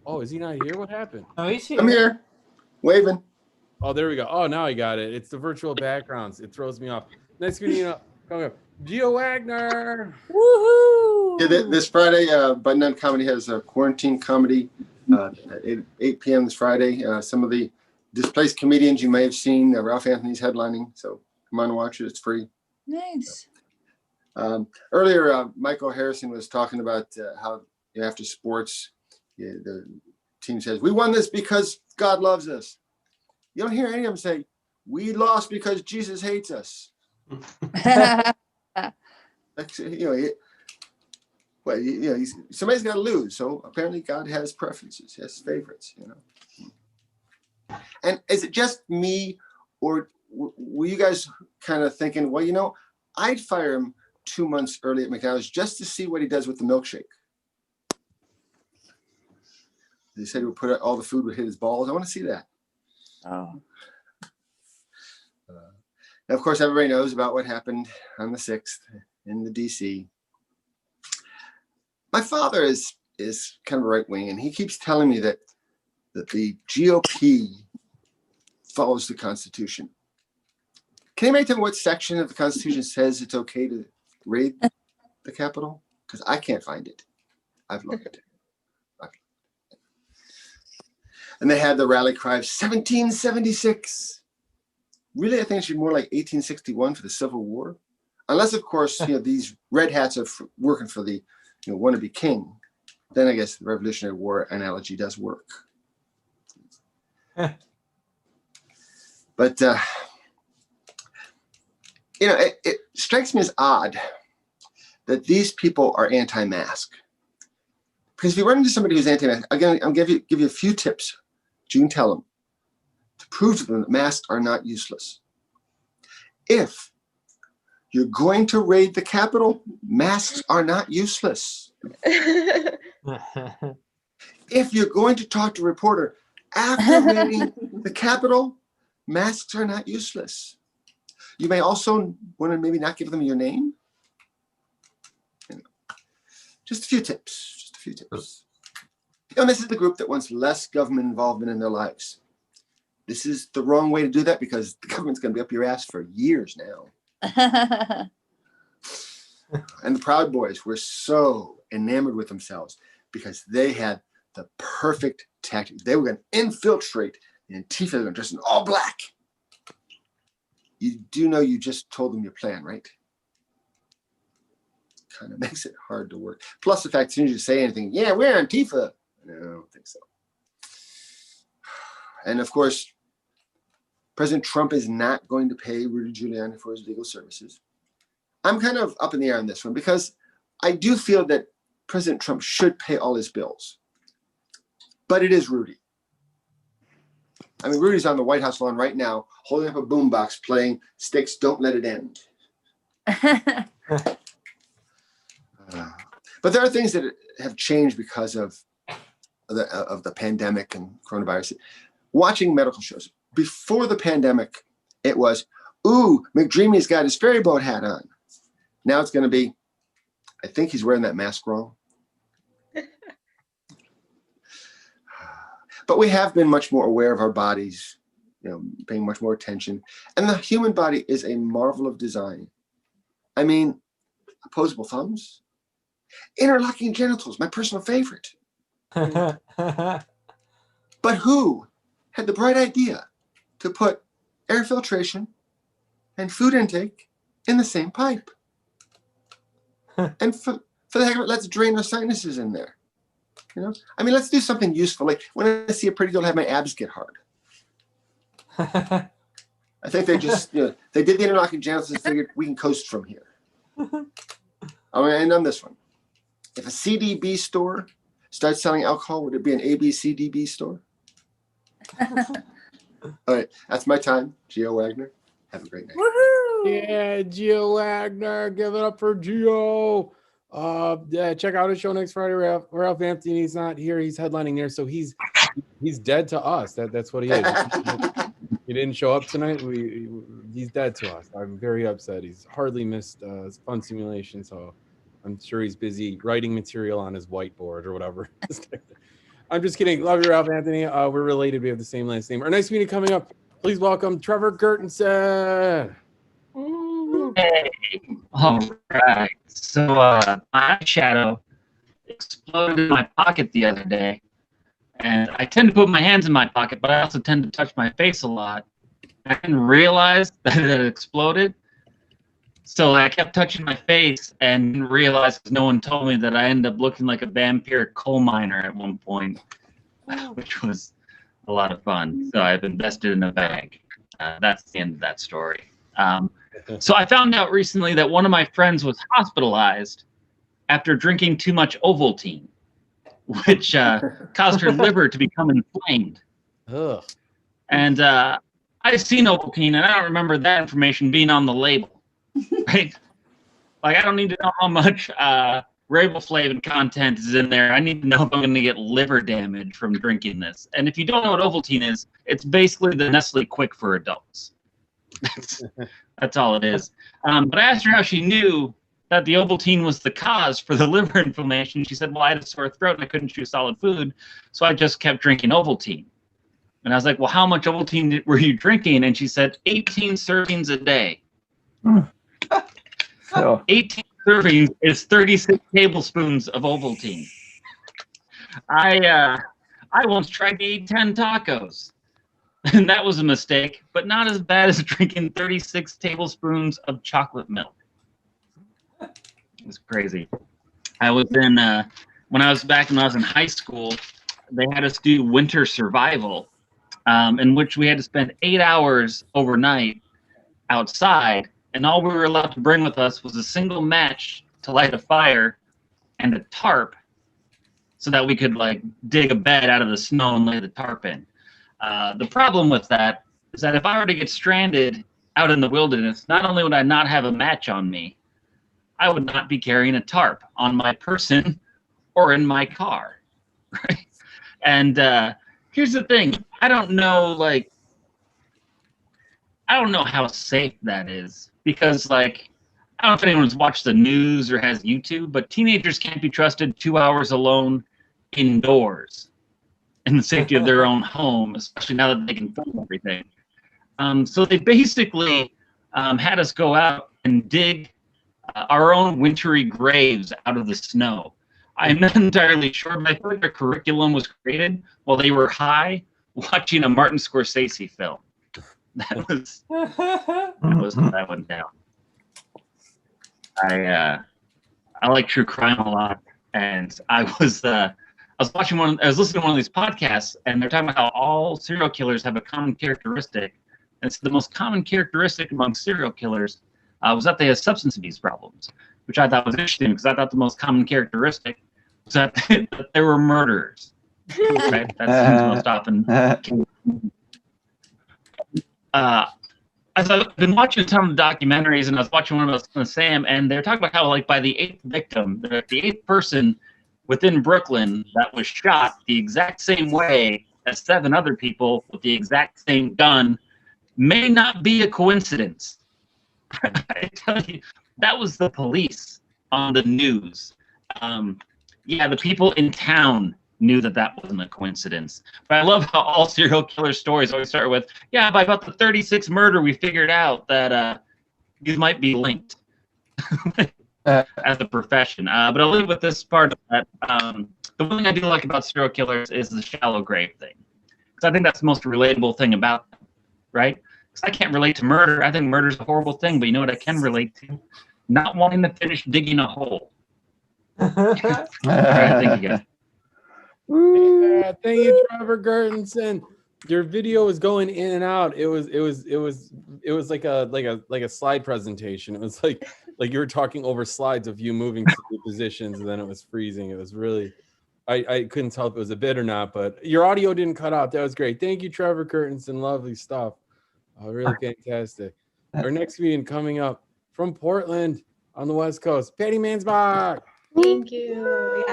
Oh, is he not here? What happened? Oh, he's here. I'm here, waving. Oh, there we go. Oh, now I got it. It's the virtual backgrounds. It throws me off. Next comedian coming up, Gio Wagner. Woohoo! Yeah, this Friday, Button Down Comedy has a quarantine comedy at 8 p.m. this Friday. Some of the displaced comedians you may have seen, Ralph Anthony's headlining. So come on and watch it. It's free. Nice. Earlier, Michael Harrison was talking about how after sports, the team says, we won this because God loves us. You don't hear any of them say, we lost because Jesus hates us. Somebody's got to lose. So apparently God has preferences, has favorites, And is it just me, or were you guys kind of thinking, well, I'd fire him 2 months early at McDonald's just to see what he does with the milkshake? They said he would put all the food would hit his balls. I want to see that. Oh. Now, of course, everybody knows about what happened on the 6th in the DC. My father is kind of right wing, and he keeps telling me that the GOP follows the Constitution. Can anybody tell me what section of the Constitution says it's okay to raid the Capitol? Because I can't find it. I've looked. And they had the rally cry of 1776. Really, I think it should be more like 1861 for the Civil War. Unless, of course, these red hats are working for the wannabe king. Then I guess the Revolutionary War analogy does work. But, it strikes me as odd that these people are anti-mask. Because if you run into somebody who's anti-mask, again, I'll give you a few tips. You can tell them to prove to them that masks are not useless. If you're going to raid the Capitol, masks are not useless. If you're going to talk to a reporter after raiding the Capitol, masks are not useless. You may also want to maybe not give them your name. Just a few tips. This is the group that wants less government involvement in their lives. This is the wrong way to do that because the government's going to be up your ass for years now. And the Proud Boys were so enamored with themselves because they had the perfect tactic. They were going to infiltrate the Antifa. They were dressed in all black. You do know you just told them your plan, right? Kind of makes it hard to work. Plus the fact, as soon as you say anything, yeah, we're Antifa. No, I don't think so. And of course, President Trump is not going to pay Rudy Giuliani for his legal services. I'm kind of up in the air on this one because I do feel that President Trump should pay all his bills. But it is Rudy. I mean, Rudy's on the White House lawn right now, holding up a boombox playing Styx, Don't Let It End. But there are things that have changed because of the pandemic and coronavirus. Watching medical shows. Before the pandemic, it was, ooh, McDreamy's got his ferry boat hat on. Now it's going to be, I think he's wearing that mask wrong. But we have been much more aware of our bodies, paying much more attention. And the human body is a marvel of design. I mean, opposable thumbs, interlocking genitals, my personal favorite. But who had the bright idea to put air filtration and food intake in the same pipe? And for the heck of it, let's drain our sinuses in there. I mean, let's do something useful. Like when I see a pretty girl have my abs get hard. I think they just, they did the interlocking genitals and figured we can coast from here. I'm going to end on this one. If a CDB store starts selling alcohol, would it be an ABCDB store? All right, that's my time. Gio Wagner. Have a great night. Woohoo! Yeah, Gio Wagner. Give it up for Gio. Check out his show next Friday. Ralph Anthony's not here. He's headlining there, so he's dead to us. That's what he is. He didn't show up tonight. He's dead to us. I'm very upset. He's hardly missed Fun Simulation, so I'm sure he's busy writing material on his whiteboard or whatever. I'm just kidding. Love you, Ralph Anthony. We're related. We have the same last name. Our next meeting coming up. Please welcome Trevor Gertensen. Hey, all right. So my shadow exploded in my pocket the other day, And I tend to put my hands in my pocket, but I also tend to touch my face a lot. I didn't realize that it had exploded. So I kept touching my face and didn't realize, because no one told me, that I ended up looking like a vampire coal miner at one point, which was a lot of fun. So I've invested in a bag. That's the end of that story. So I found out recently that one of my friends was hospitalized after drinking too much Ovaltine, which caused her liver to become inflamed. Ugh. And I've seen Ovaltine, and I don't remember that information being on the label. Right? Like, I don't need to know how much riboflavin content is in there. I need to know if I'm going to get liver damage from drinking this. And if you don't know what Ovaltine is, it's basically the Nestle Quick for adults. That's all it is. But I asked her how she knew that the Ovaltine was the cause for the liver inflammation. She said, well, I had a sore throat and I couldn't chew solid food, so I just kept drinking Ovaltine. And I was like, well, how much Ovaltine were you drinking? And she said, 18 servings a day. 18 servings is 36 tablespoons of Ovaltine. I once tried to eat 10 tacos, and that was a mistake, but not as bad as drinking 36 tablespoons of chocolate milk. It was crazy. I was in when I was in high school, they had us do winter survival, in which we had to spend 8 hours overnight outside. And all we were allowed to bring with us was a single match to light a fire and a tarp, so that we could like dig a bed out of the snow and lay the tarp in. The problem with that is that if I were to get stranded out in the wilderness, not only would I not have a match on me, I would not be carrying a tarp on my person or in my car. Right? And here's the thing. I don't know how safe that is. Because, like, I don't know if anyone's watched the news or has YouTube, but teenagers can't be trusted 2 hours alone indoors in the safety of their own home, especially now that they can film everything. So they basically had us go out and dig our own wintry graves out of the snow. I'm not entirely sure, but I feel like their curriculum was created while they were high watching a Martin Scorsese film. That went down. I like true crime a lot, and I was listening to one of these podcasts, and they're talking about how all serial killers have a common characteristic. And so the most common characteristic among serial killers was that they have substance abuse problems, which I thought was interesting because I thought the most common characteristic was that they were murderers. Right? That seems most often. As I've been watching a ton of documentaries, and I was watching one of those Sam, and they're talking about how, like, by the 8th victim, the 8th person within Brooklyn that was shot the exact same way as 7 other people with the exact same gun may not be a coincidence. I tell you, that was the police on the news. Yeah, the people in town knew that that wasn't a coincidence. But I love how all serial killer stories always start with, yeah, by about the 36th murder, we figured out that you might be linked as a profession. But I'll leave with this part of that. The one thing I do like about serial killers is the shallow grave thing. Because I think that's the most relatable thing about them, right? Because I can't relate to murder. I think murder is a horrible thing, but you know what I can relate to? Not wanting to finish digging a hole. All right, thank you guys. Yeah, thank you, Trevor Gertensen. Your video was going in and out. It was like a slide presentation. It was like you were talking over slides of you moving to the positions, and then it was freezing. It was really, I couldn't tell if it was a bit or not, but your audio didn't cut out. That was great. Thank you, Trevor Gertensen. Lovely stuff. Really fantastic. Our next comedian coming up from Portland on the West Coast, Patty Mansbach. Thank you.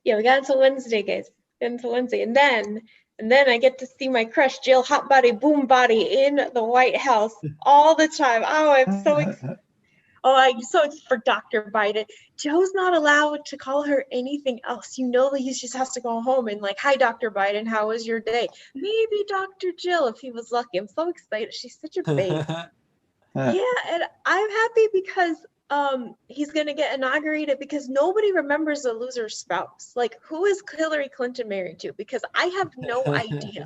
Yeah, we got until Wednesday, guys. Until Wednesday. And then I get to see my crush, Jill Hot Body Boom Body, in the White House all the time. Oh, I'm so excited. I'm so excited for Dr. Biden. Joe's not allowed to call her anything else. You know that he just has to go home and like, hi, Dr. Biden, how was your day? Maybe Dr. Jill, if he was lucky. I'm so excited. She's such a babe. Yeah, and I'm happy because he's gonna get inaugurated because nobody remembers the loser's spouse. Like, who is Hillary Clinton married to? Because I have no idea.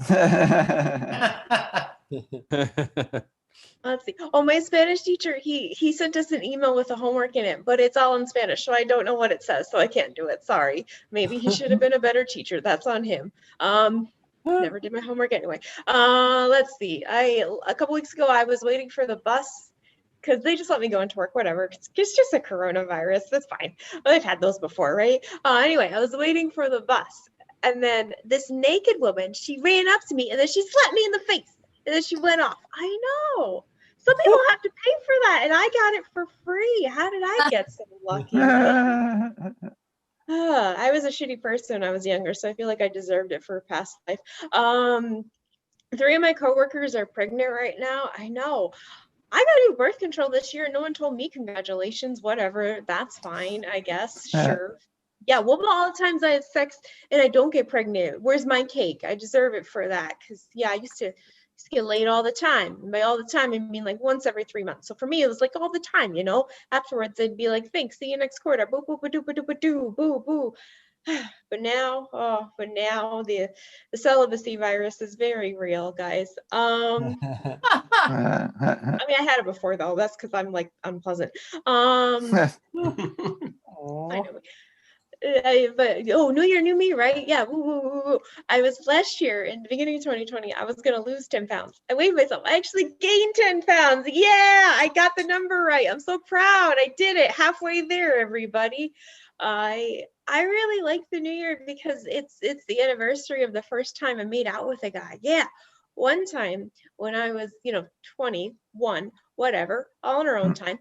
Let's see. Oh, my Spanish teacher, he sent us an email with a homework in it, but it's all in Spanish, so I don't know what it says, so I can't do it. Sorry. Maybe he should have been a better teacher. That's on him. Never did my homework anyway. Let's see. A couple weeks ago, I was waiting for the bus because they just let me go into work, whatever. It's just a coronavirus. That's fine. I've had those before, right? Anyway, I was waiting for the bus. And then this naked woman, she ran up to me and then she slapped me in the face. And then she went off. I know. Some people have to pay for that. And I got it for free. How did I get so lucky? Right? I was a shitty person when I was younger, so I feel like I deserved it for a past life. 3 of my coworkers are pregnant right now. I know. I got new birth control this year and no one told me congratulations, whatever. That's fine, I guess. Sure. Yeah, well, all the times I have sex and I don't get pregnant. Where's my cake? I deserve it for that. Because, yeah, I used to get laid all the time. And by all the time, I mean like once every 3 months. So for me, it was like all the time, you know. Afterwards, they'd be like, thanks, see you next quarter. Boo, boo, boo, boo, boo, boo, boo, boo. But now the celibacy virus is very real, guys. I mean, I had it before though. That's because I'm like unpleasant. I know. But new year, new me, right? Yeah. Woo, woo, woo, woo. I was last year in the beginning of 2020, I was gonna lose 10 pounds. I weighed myself. I actually gained 10 pounds. Yeah, I got the number right. I'm so proud. I did it. Halfway there, everybody. I really like the new year because it's the anniversary of the first time I made out with a guy. Yeah. One time when I was, 21, whatever, all in our own time,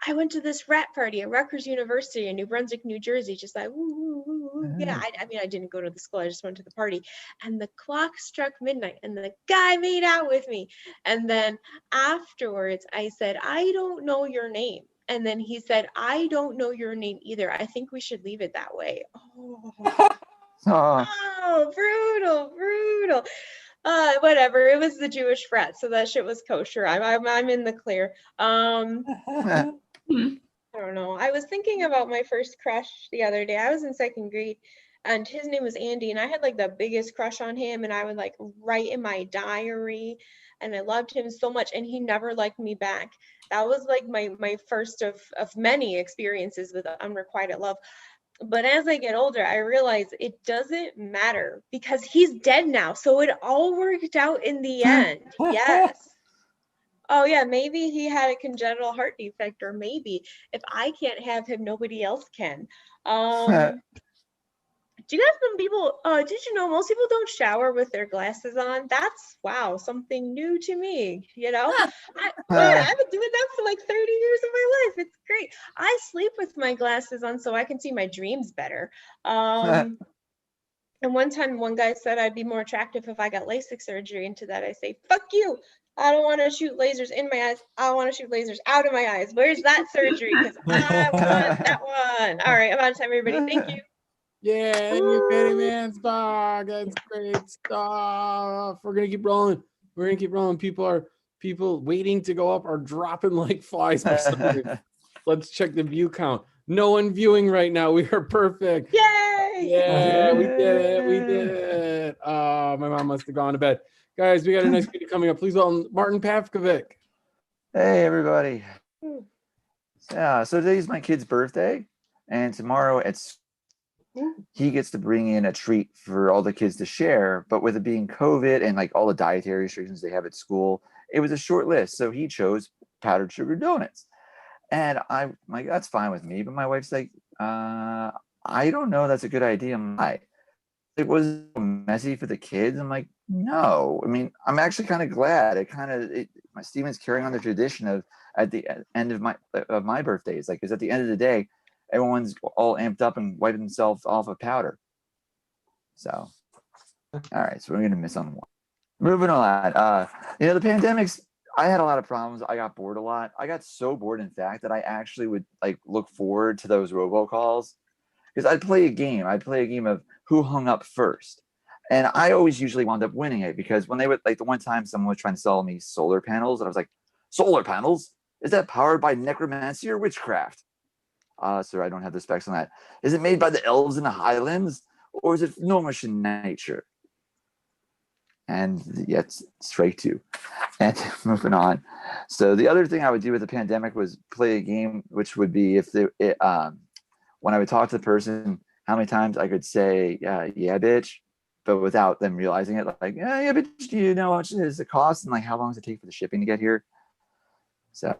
I went to this frat party at Rutgers University in New Brunswick, New Jersey, just like, woo, woo, woo, woo. Yeah, I mean, I didn't go to the school. I just went to the party. And the clock struck midnight and the guy made out with me. And then afterwards, I said, I don't know your name. And then he said, I don't know your name either. I think we should leave it that way. Oh, brutal. Whatever. It was the Jewish frat, so that shit was kosher. I'm in the clear. I don't know. I was thinking about my first crush the other day. I was in 2nd grade, and his name was Andy, and I had like the biggest crush on him, and I would like write in my diary, and I loved him so much, and he never liked me back. That was like my first of many experiences with unrequited love. But as I get older, I realize it doesn't matter because he's dead now. So it all worked out in the end. Yes. Oh yeah, maybe he had a congenital heart defect, or maybe if I can't have him, nobody else can. Do you guys know people, did you know most people don't shower with their glasses on? That's, wow, something new to me, I've been doing that for like 30 years of my life. It's great. I sleep with my glasses on so I can see my dreams better. And one time, one guy said I'd be more attractive if I got LASIK surgery. And to that I say, fuck you. I don't want to shoot lasers in my eyes. I want to shoot lasers out of my eyes. Where's that surgery? Because I want that one. All right, I'm out of time, everybody. Thank you. Yeah, thank you, Petty Man's Dog. That's great stuff. We're gonna keep rolling. People waiting to go up are dropping like flies. Let's check the view count. No one viewing right now. We are perfect. Yay! Yeah, we did it. My mom must have gone to bed. Guys, we got a nice video coming up. Please welcome Martin Pavkovic. Hey, everybody. Yeah, so today's my kid's birthday, and tomorrow he gets to bring in a treat for all the kids to share. But with it being COVID and like all the dietary restrictions they have at school, it was a short list. So he chose powdered sugar donuts. And I'm like, that's fine with me. But my wife's like, I don't know, that's a good idea. It was messy for the kids. I'm like, no. I mean, I'm actually kind of glad. My Steven's carrying on the tradition of at the end of my birthdays. Like, because at the end of the day, everyone's all amped up and wiping themselves off of powder. So, all right. So we're gonna miss on one. Moving on. The pandemics. I had a lot of problems. I got bored a lot. I got so bored, in fact, that I actually would like look forward to those robocalls because I'd play a game. I'd play a game of who hung up first, and I always usually wound up winning it because when they would like the one time someone was trying to sell me solar panels, and I was like, solar panels? Is that powered by necromancy or witchcraft? Sir, I don't have the specs on that. Is it made by the elves in the Highlands, or is it Gnomish in nature? And yet straight to. And moving on. So the other thing I would do with the pandemic was play a game, which would be when I would talk to the person, how many times I could say, yeah, bitch, but without them realizing it, like, yeah, bitch, do you know how much does it cost? And like, how long does it take for the shipping to get here? So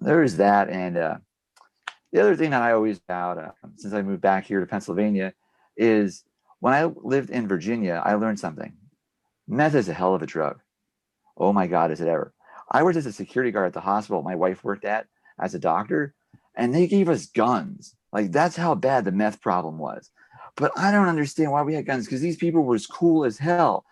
there's that. And the other thing that I always about since I moved back here to Pennsylvania is when I lived in Virginia, I learned something. Meth is a hell of a drug. Oh my God, is it ever. I worked as a security guard at the hospital my wife worked at as a doctor, and they gave us guns. Like, that's how bad the meth problem was. But I don't understand why we had guns, because these people were as cool as hell.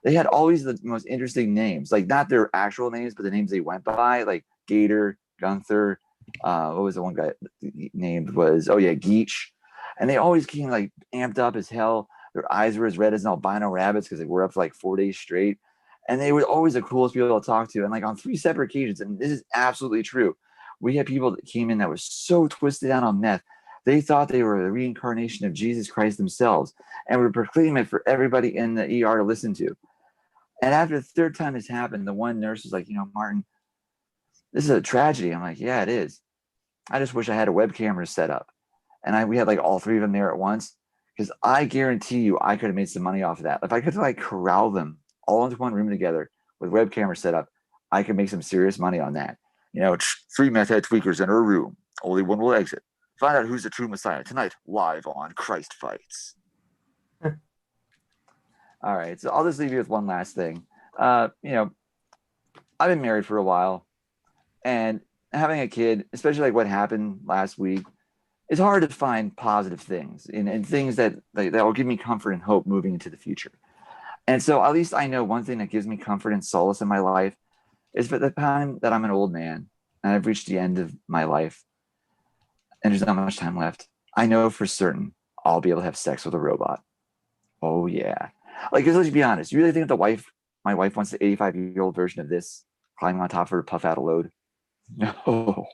They had always the most interesting names, like not their actual names, but the names they went by, like Gator, Gunther. What was the one guy named was, Geach. And they always came like amped up as hell. Their eyes were as red as an albino rabbits because they were up for like 4 days straight. And they were always the coolest people to talk to. And like on 3 separate occasions, and this is absolutely true, we had people that came in that were so twisted out on meth. They thought they were the reincarnation of Jesus Christ themselves and were proclaiming it for everybody in the ER to listen to. And after the 3rd time this happened, the one nurse was like, Martin, this is a tragedy. I'm like, yeah, it is. I just wish I had a web camera set up. And we had like all 3 of them there at once, because I guarantee you I could have made some money off of that. If I could like corral them all into one room together with web camera set up, I could make some serious money on that. 3 meth head tweakers in a room. Only one will exit. Find out who's the true Messiah tonight, live on Christ Fights. All right, so I'll just leave you with one last thing. I've been married for a while, and having a kid, especially like what happened last week, it's hard to find positive things and things that will give me comfort and hope moving into the future. And so at least I know one thing that gives me comfort and solace in my life is for the time that I'm an old man and I've reached the end of my life and there's not much time left. I know for certain I'll be able to have sex with a robot. Oh yeah. Like, let's be honest. You really think that my wife wants the 85-year-old version of this climbing on top of her to puff out a load? No.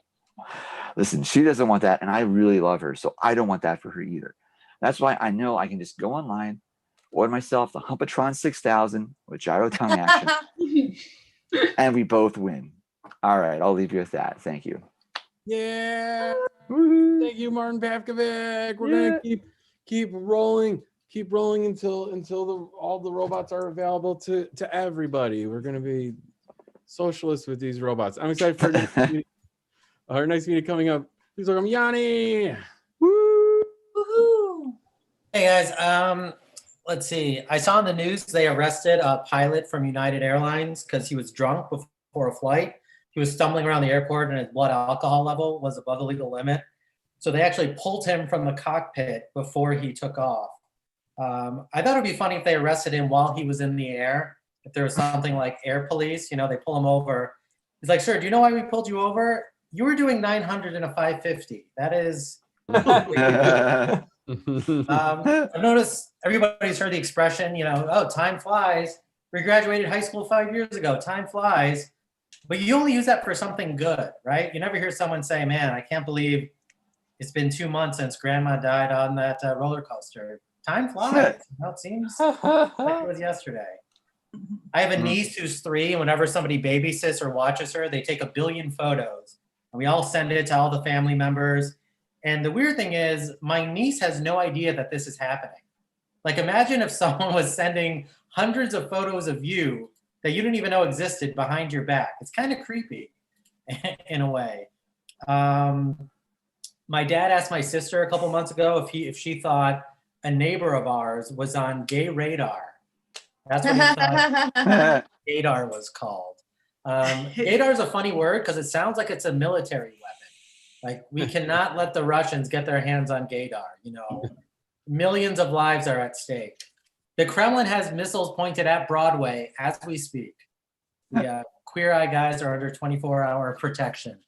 Listen, she doesn't want that, and I really love her, so I don't want that for her either. That's why I know I can just go online, order myself the Humpatron 6000 with gyro tongue action, and we both win. All right, I'll leave you with that. Thank you. Yeah. Thank you, Martin Pavkovic. We're gonna keep rolling until all the robots are available to everybody. We're gonna be socialists with these robots. I'm excited for our next meeting coming up. Please welcome Yanni. Woo-hoo. Hey guys, let's see. I saw in the news they arrested a pilot from United Airlines because he was drunk before a flight. He was stumbling around the airport and his blood alcohol level was above the legal limit. So they actually pulled him from the cockpit before he took off. I thought it'd be funny if they arrested him while he was in the air. If there was something like air police, they pull him over. He's like, sir, do you know why we pulled you over? You were doing 900 in a 550. That is. I've noticed everybody's heard the expression, oh, time flies. We graduated high school 5 years ago. Time flies. But you only use that for something good, right? You never hear someone say, man, I can't believe it's been 2 months since grandma died on that roller coaster. Time flies. It seems like it was yesterday. I have a niece who's 3, and whenever somebody babysits or watches her, they take 1 billion photos. And we all send it to all the family members. And the weird thing is, my niece has no idea that this is happening. Like, imagine if someone was sending hundreds of photos of you that you didn't even know existed behind your back. It's kind of creepy in a way. My dad asked my sister a couple months ago if she thought a neighbor of ours was on gay radar. That's what he thought gaydar was called. Gaydar is a funny word because it sounds like it's a military weapon. Like, we cannot let the Russians get their hands on gaydar. Millions of lives are at stake. The Kremlin has missiles pointed at Broadway as we speak. The Queer Eye guys are under 24-hour protection.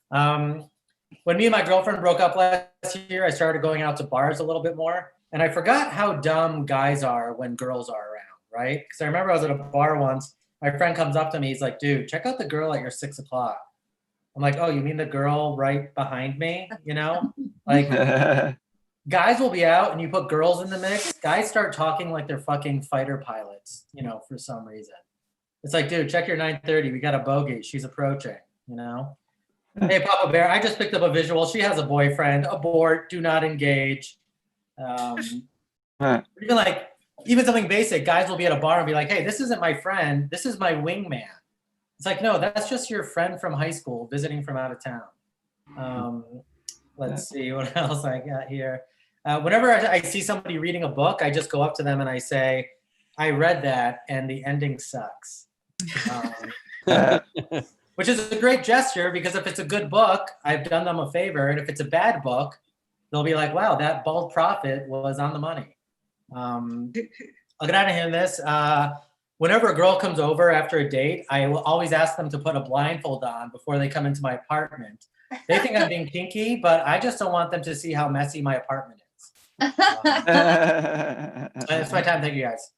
When me and my girlfriend broke up last year, I started going out to bars a little bit more. And I forgot how dumb guys are when girls are around, right? Because I remember I was at a bar once. My friend comes up to me. He's like, dude, check out the girl at your 6 o'clock. I'm like, oh, you mean the girl right behind me? You know, like guys will be out and you put girls in the mix. Guys start talking like they're fucking fighter pilots, you know, for some reason. It's like, dude, check your 930. We got a bogey. She's approaching, you know? Hey, Papa Bear, I just picked up a visual. She has a boyfriend. Abort. Do not engage. Even something basic, guys will be at a bar and be like, hey, this isn't my friend. This is my wingman. It's like, no, that's just your friend from high school visiting from out of town. Let's see what else I got here. Whenever I see somebody reading a book, I just go up to them and I say, I read that and the ending sucks. Which is a great gesture because if it's a good book, I've done them a favor. And if it's a bad book, they'll be like, wow, that bald prophet was on the money. I'll get out of here in this. Whenever a girl comes over after a date, I will always ask them to put a blindfold on before they come into my apartment. They think I'm being kinky, but I just don't want them to see how messy my apartment is. That's my time. Thank you, guys.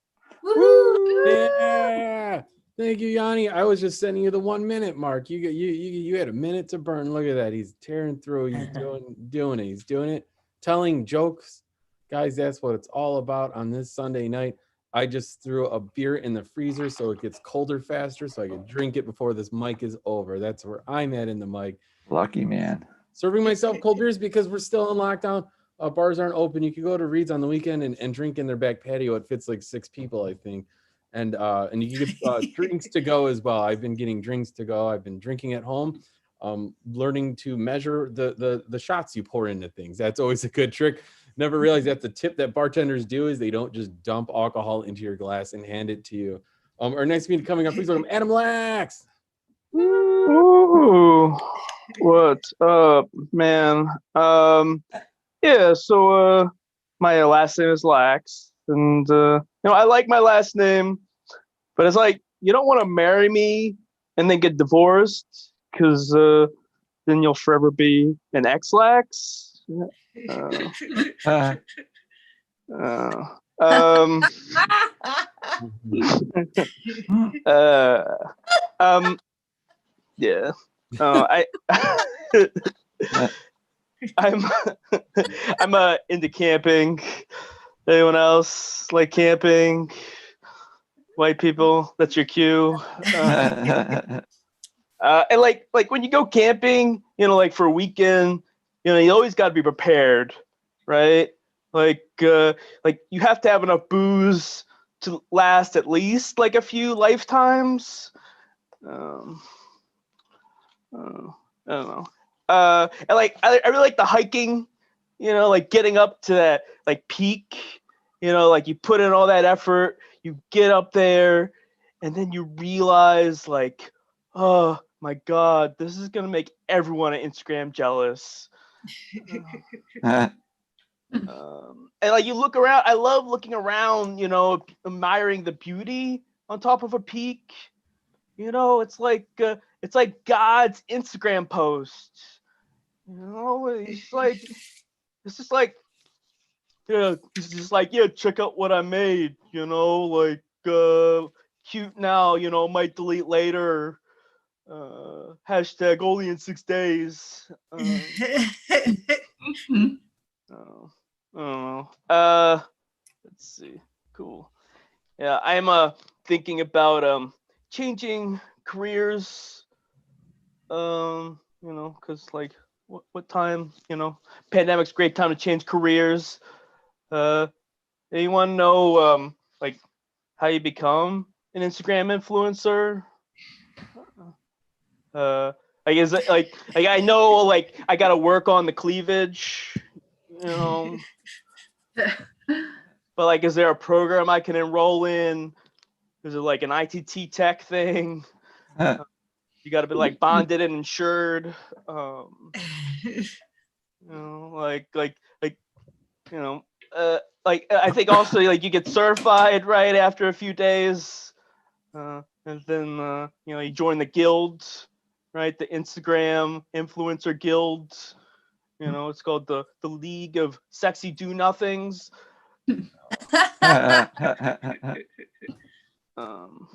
Yeah. Thank you, Yanni. I was just sending you the 1 minute mark. You had a minute to burn. Look at that. He's tearing through. He's doing it. He's doing it. Telling jokes. Guys, that's what it's all about on this Sunday night. I just threw a beer in the freezer so it gets colder faster so I can drink it before this mic is over. That's where I'm at in the mic. Lucky man. Serving myself cold beers because we're still in lockdown. Bars aren't open. You can go to Reed's on the weekend and drink in their back patio. It fits like 6 people, I think. And you get drinks to go as well. I've been getting drinks to go. I've been drinking at home, learning to measure the shots you pour into things. That's always a good trick. Never realized that the tip that bartenders do is they don't just dump alcohol into your glass and hand it to you. Our next meeting coming up, please welcome Adam Lax. Ooh, what's up, man? Yeah, so my last name is Lax, and I like my last name, but it's like you don't want to marry me and then get divorced, because then you'll forever be an ex-Lax. Yeah. I'm into camping. Anyone else like camping? White people, that's your cue. And like when you go camping, like for a weekend, you always got to be prepared, right? Like you have to have enough booze to last at least like a few lifetimes. I don't know. And like I really like the hiking, like getting up to that like peak, like you put in all that effort, you get up there, and then you realize like, oh my God, this is gonna make everyone on Instagram jealous. And like you look around, I love looking around, admiring the beauty on top of a peak. It's like God's Instagram post. It's just like check out what I made. Cute now. Might delete later. Hashtag only in 6 days. Let's see. Cool. Yeah, I'm thinking about changing careers. Because like what time, pandemic's a great time to change careers. You want to know like how you become an Instagram influencer? I guess like I know like I gotta work on the cleavage, but like is there a program I can enroll in? Is it like an ITT tech thing? You gotta be like bonded and insured. Like I think also like you get certified right after a few days, and then you join the guild. Right, the Instagram influencer guild. It's called the League of Sexy Do Nothings. I don't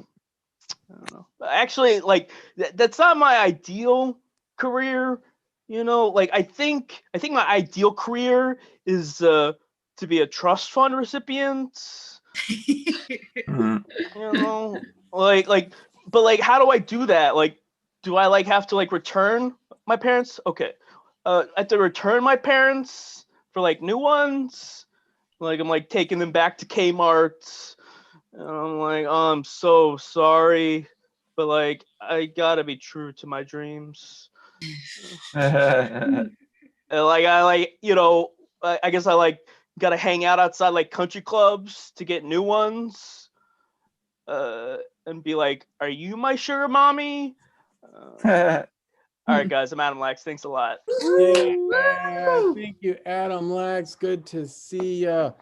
know. Actually, like that's not my ideal career. Like I think my ideal career is to be a trust fund recipient. But like how do I do that? Like, do I like have to like return my parents? Okay. I have to return my parents for like new ones. Like I'm like taking them back to Kmart. And I'm like, oh, I'm so sorry. But like I gotta be true to my dreams. And like I guess I like gotta hang out outside like country clubs to get new ones. And be like, are you my sugar mommy? All right, guys, I'm Adam Lax. Thanks a lot. Yeah, thank you, Adam Lax. Good to see you.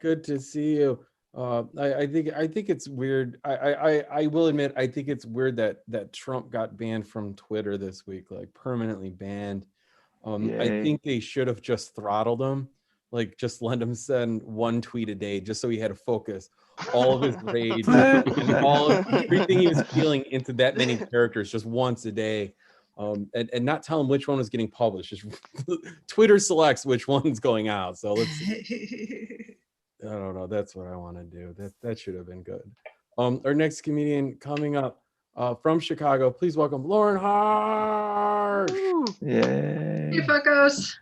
Good to see you. I think it's weird. I will admit I think it's weird that Trump got banned from Twitter this week, like permanently banned. I Yay. think they should have just throttled him, like just let him send one tweet a day, just so he had to focus all of his rage and all of everything he was feeling into that many characters just once a day. And not tell him which one was getting published. Just Twitter selects which one's going out. So let's I don't know. That's what I want to do. That should have been good. Our next comedian coming up from Chicago. Please welcome Lauren Harsh. Yay. Hey, fuckos.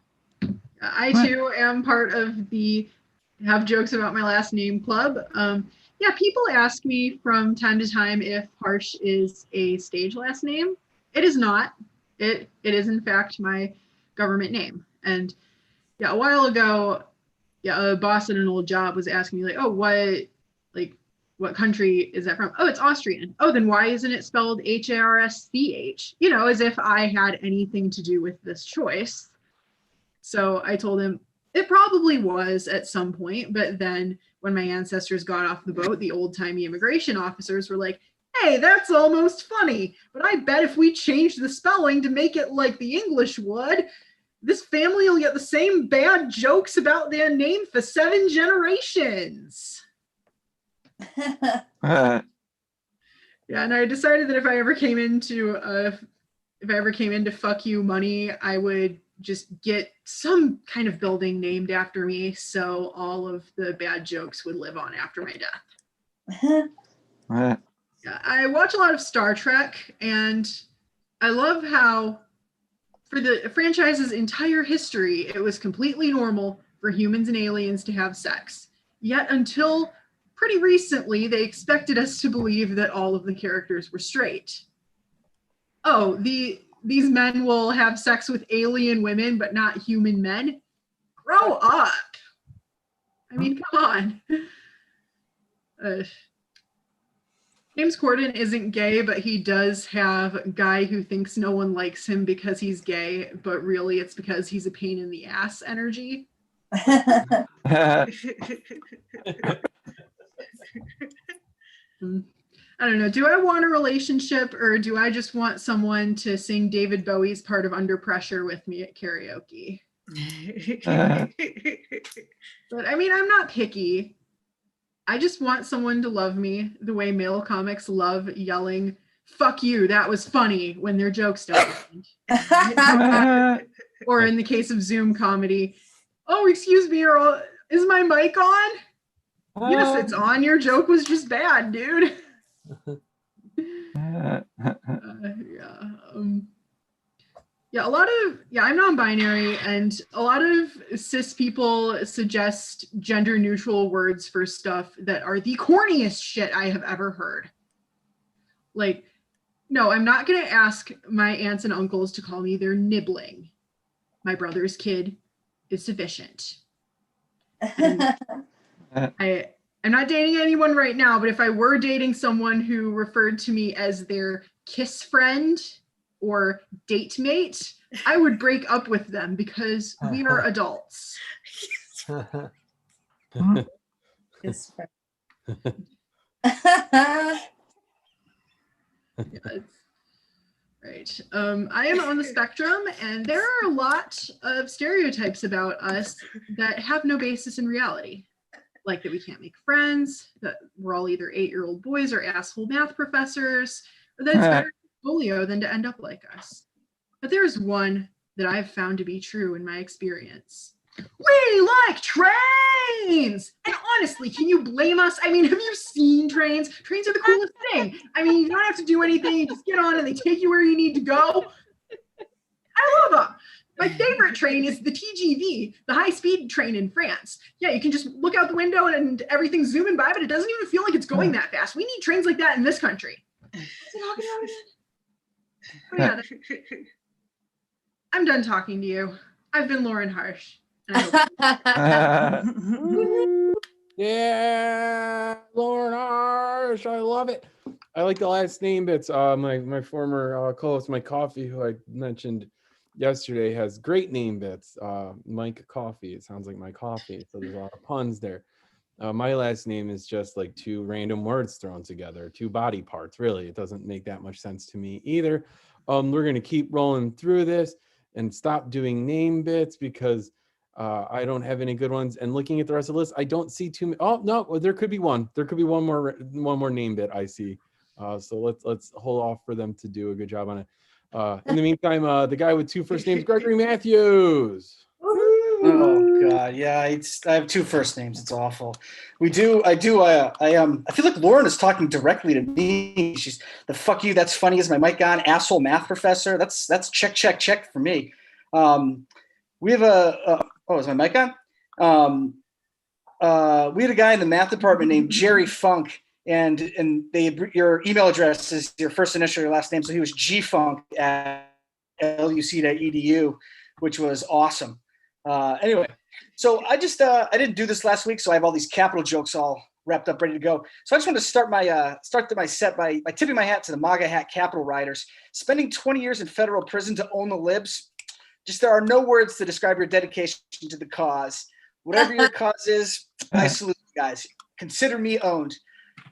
I too am part of the Have Jokes About My Last Name Club. Yeah, people ask me from time to time if Harsh is a stage last name. It is not. It is in fact my government name. And yeah, a while ago, yeah, a boss at an old job was asking me like, oh, what country is that from? Oh, it's Austrian. Oh, then why isn't it spelled Harsch? As if I had anything to do with this choice. So I told him it probably was at some point, but then when my ancestors got off the boat, the old-timey immigration officers were like, hey, that's almost funny, but I bet if we change the spelling to make it like the English would, this family will get the same bad jokes about their name for 7 generations. Yeah, and I decided that if I ever came into fuck you money, I would just get some kind of building named after me, so all of the bad jokes would live on after my death. Yeah, I watch a lot of Star Trek, and I love how for the franchise's entire history, it was completely normal for humans and aliens to have sex. Yet until pretty recently, they expected us to believe that all of the characters were straight. Oh, these men will have sex with alien women, but not human men? Grow up. I mean, come on. James Corden isn't gay, but he does have a guy who thinks no one likes him because he's gay, but really it's because he's a pain in the ass energy. I don't know. Do I want a relationship, or do I just want someone to sing David Bowie's part of Under Pressure with me at karaoke? But I mean, I'm not picky. I just want someone to love me the way male comics love yelling, "Fuck you, that was funny," when their jokes don't end. Or in the case of Zoom comedy, "Oh, excuse me, is my mic on?" Yes, it's on. Your joke was just bad, dude. I'm non-binary, and a lot of cis people suggest gender-neutral words for stuff that are the corniest shit I have ever heard. Like, no, I'm not going to ask my aunts and uncles to call me their nibbling. My brother's kid is sufficient. I'm not dating anyone right now, but if I were dating someone who referred to me as their kiss friend or date mate, I would break up with them because we are adults. Kiss friend. Right. I am on the spectrum, and there are a lot of stereotypes about us that have no basis in reality. Like that we can't make friends, that we're all either 8-year-old boys or asshole math professors, or that it's better to polio than to end up like us. but there's one that I've found to be true in my experience. We like trains! And honestly, can you blame us? I mean, have you seen trains? Trains are the coolest thing. I mean, you don't have to do anything. You just get on and they take you where you need to go. I love them. My favorite train is the TGV, the high-speed train in France. Yeah, you can just look out the window and everything's zooming by, but it doesn't even feel like it's going that fast. We need trains like that in this country. Oh, yeah, I'm done talking to you. I've been Lauren Harsh. Yeah, Lauren Harsh, I love it. I like the last name bits. My former co-host, Mike Coffee, who I mentioned yesterday, has great name bits. Mike Coffee. It sounds like my coffee, so there's a lot of puns there. My last name is just like two random words thrown together, two body parts. Really, it doesn't make that much sense to me either. We're gonna keep rolling through this and stop doing name bits because I don't have any good ones. And looking at the rest of the list, I don't see too many. Oh no, well, there could be one. There could be one more name bit I see. So let's hold off for them to do a good job on it. In the meantime, the guy with two first names, Gregory Matthews. Oh God, yeah, I have two first names. It's awful. I feel like Lauren is talking directly to me. She's the fuck you. That's funny. Is my mic on? Asshole math professor. That's check for me. We have is my mic on? We had a guy in the math department named Jerry Funk, and your email address is your first initial, your last name. So he was gfunk@luc.edu, which was awesome. Anyway, so I didn't do this last week, so I have all these capital jokes all wrapped up, ready to go. So I just want to start my set by tipping my hat to the MAGA hat Capitol rioters. Spending 20 years in federal prison to own the libs. Just there are no words to describe your dedication to the cause. Whatever your cause is, I salute you guys. Consider me owned.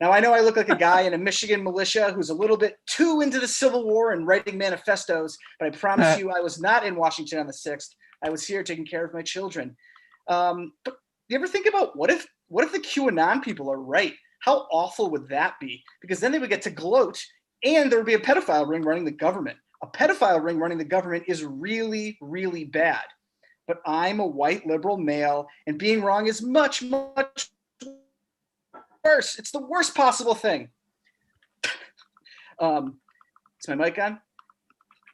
Now, I know I look like a guy in a Michigan militia who's a little bit too into the Civil War and writing manifestos, but I promise you I was not in Washington on the 6th. I was here taking care of my children. But you ever think about what if the QAnon people are right? How awful would that be? Because then they would get to gloat and there would be a pedophile ring running the government. A pedophile ring running the government is really, really bad. But I'm a white liberal male and being wrong is much, much worse. It's the worst possible thing. Is my mic on?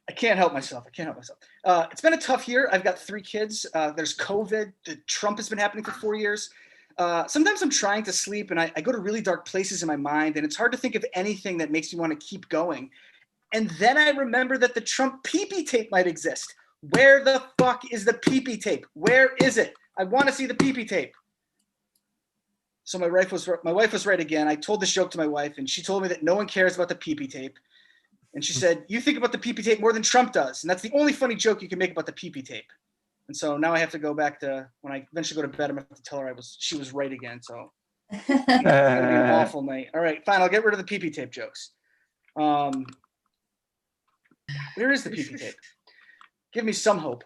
I can't help myself. It's been a tough year. I've got 3 kids. There's COVID. Trump has been happening for 4 years. Sometimes I'm trying to sleep and I go to really dark places in my mind and it's hard to think of anything that makes me want to keep going. And then I remember that the Trump pee-pee tape might exist. Where the fuck is the pee-pee tape? Where is it? I want to see the pee-pee tape. So my wife was right again. I told this joke to my wife and she told me that no one cares about the pee-pee tape. And she said, you think about the pee-pee tape more than Trump does. And that's the only funny joke you can make about the pee-pee tape. And so now I have to go back to when I eventually go to bed, I'm going to have to tell her she was right again. So it's going to be an awful night. All right, fine. I'll get rid of the pee-pee tape jokes. Where is the pee-pee tape? Give me some hope.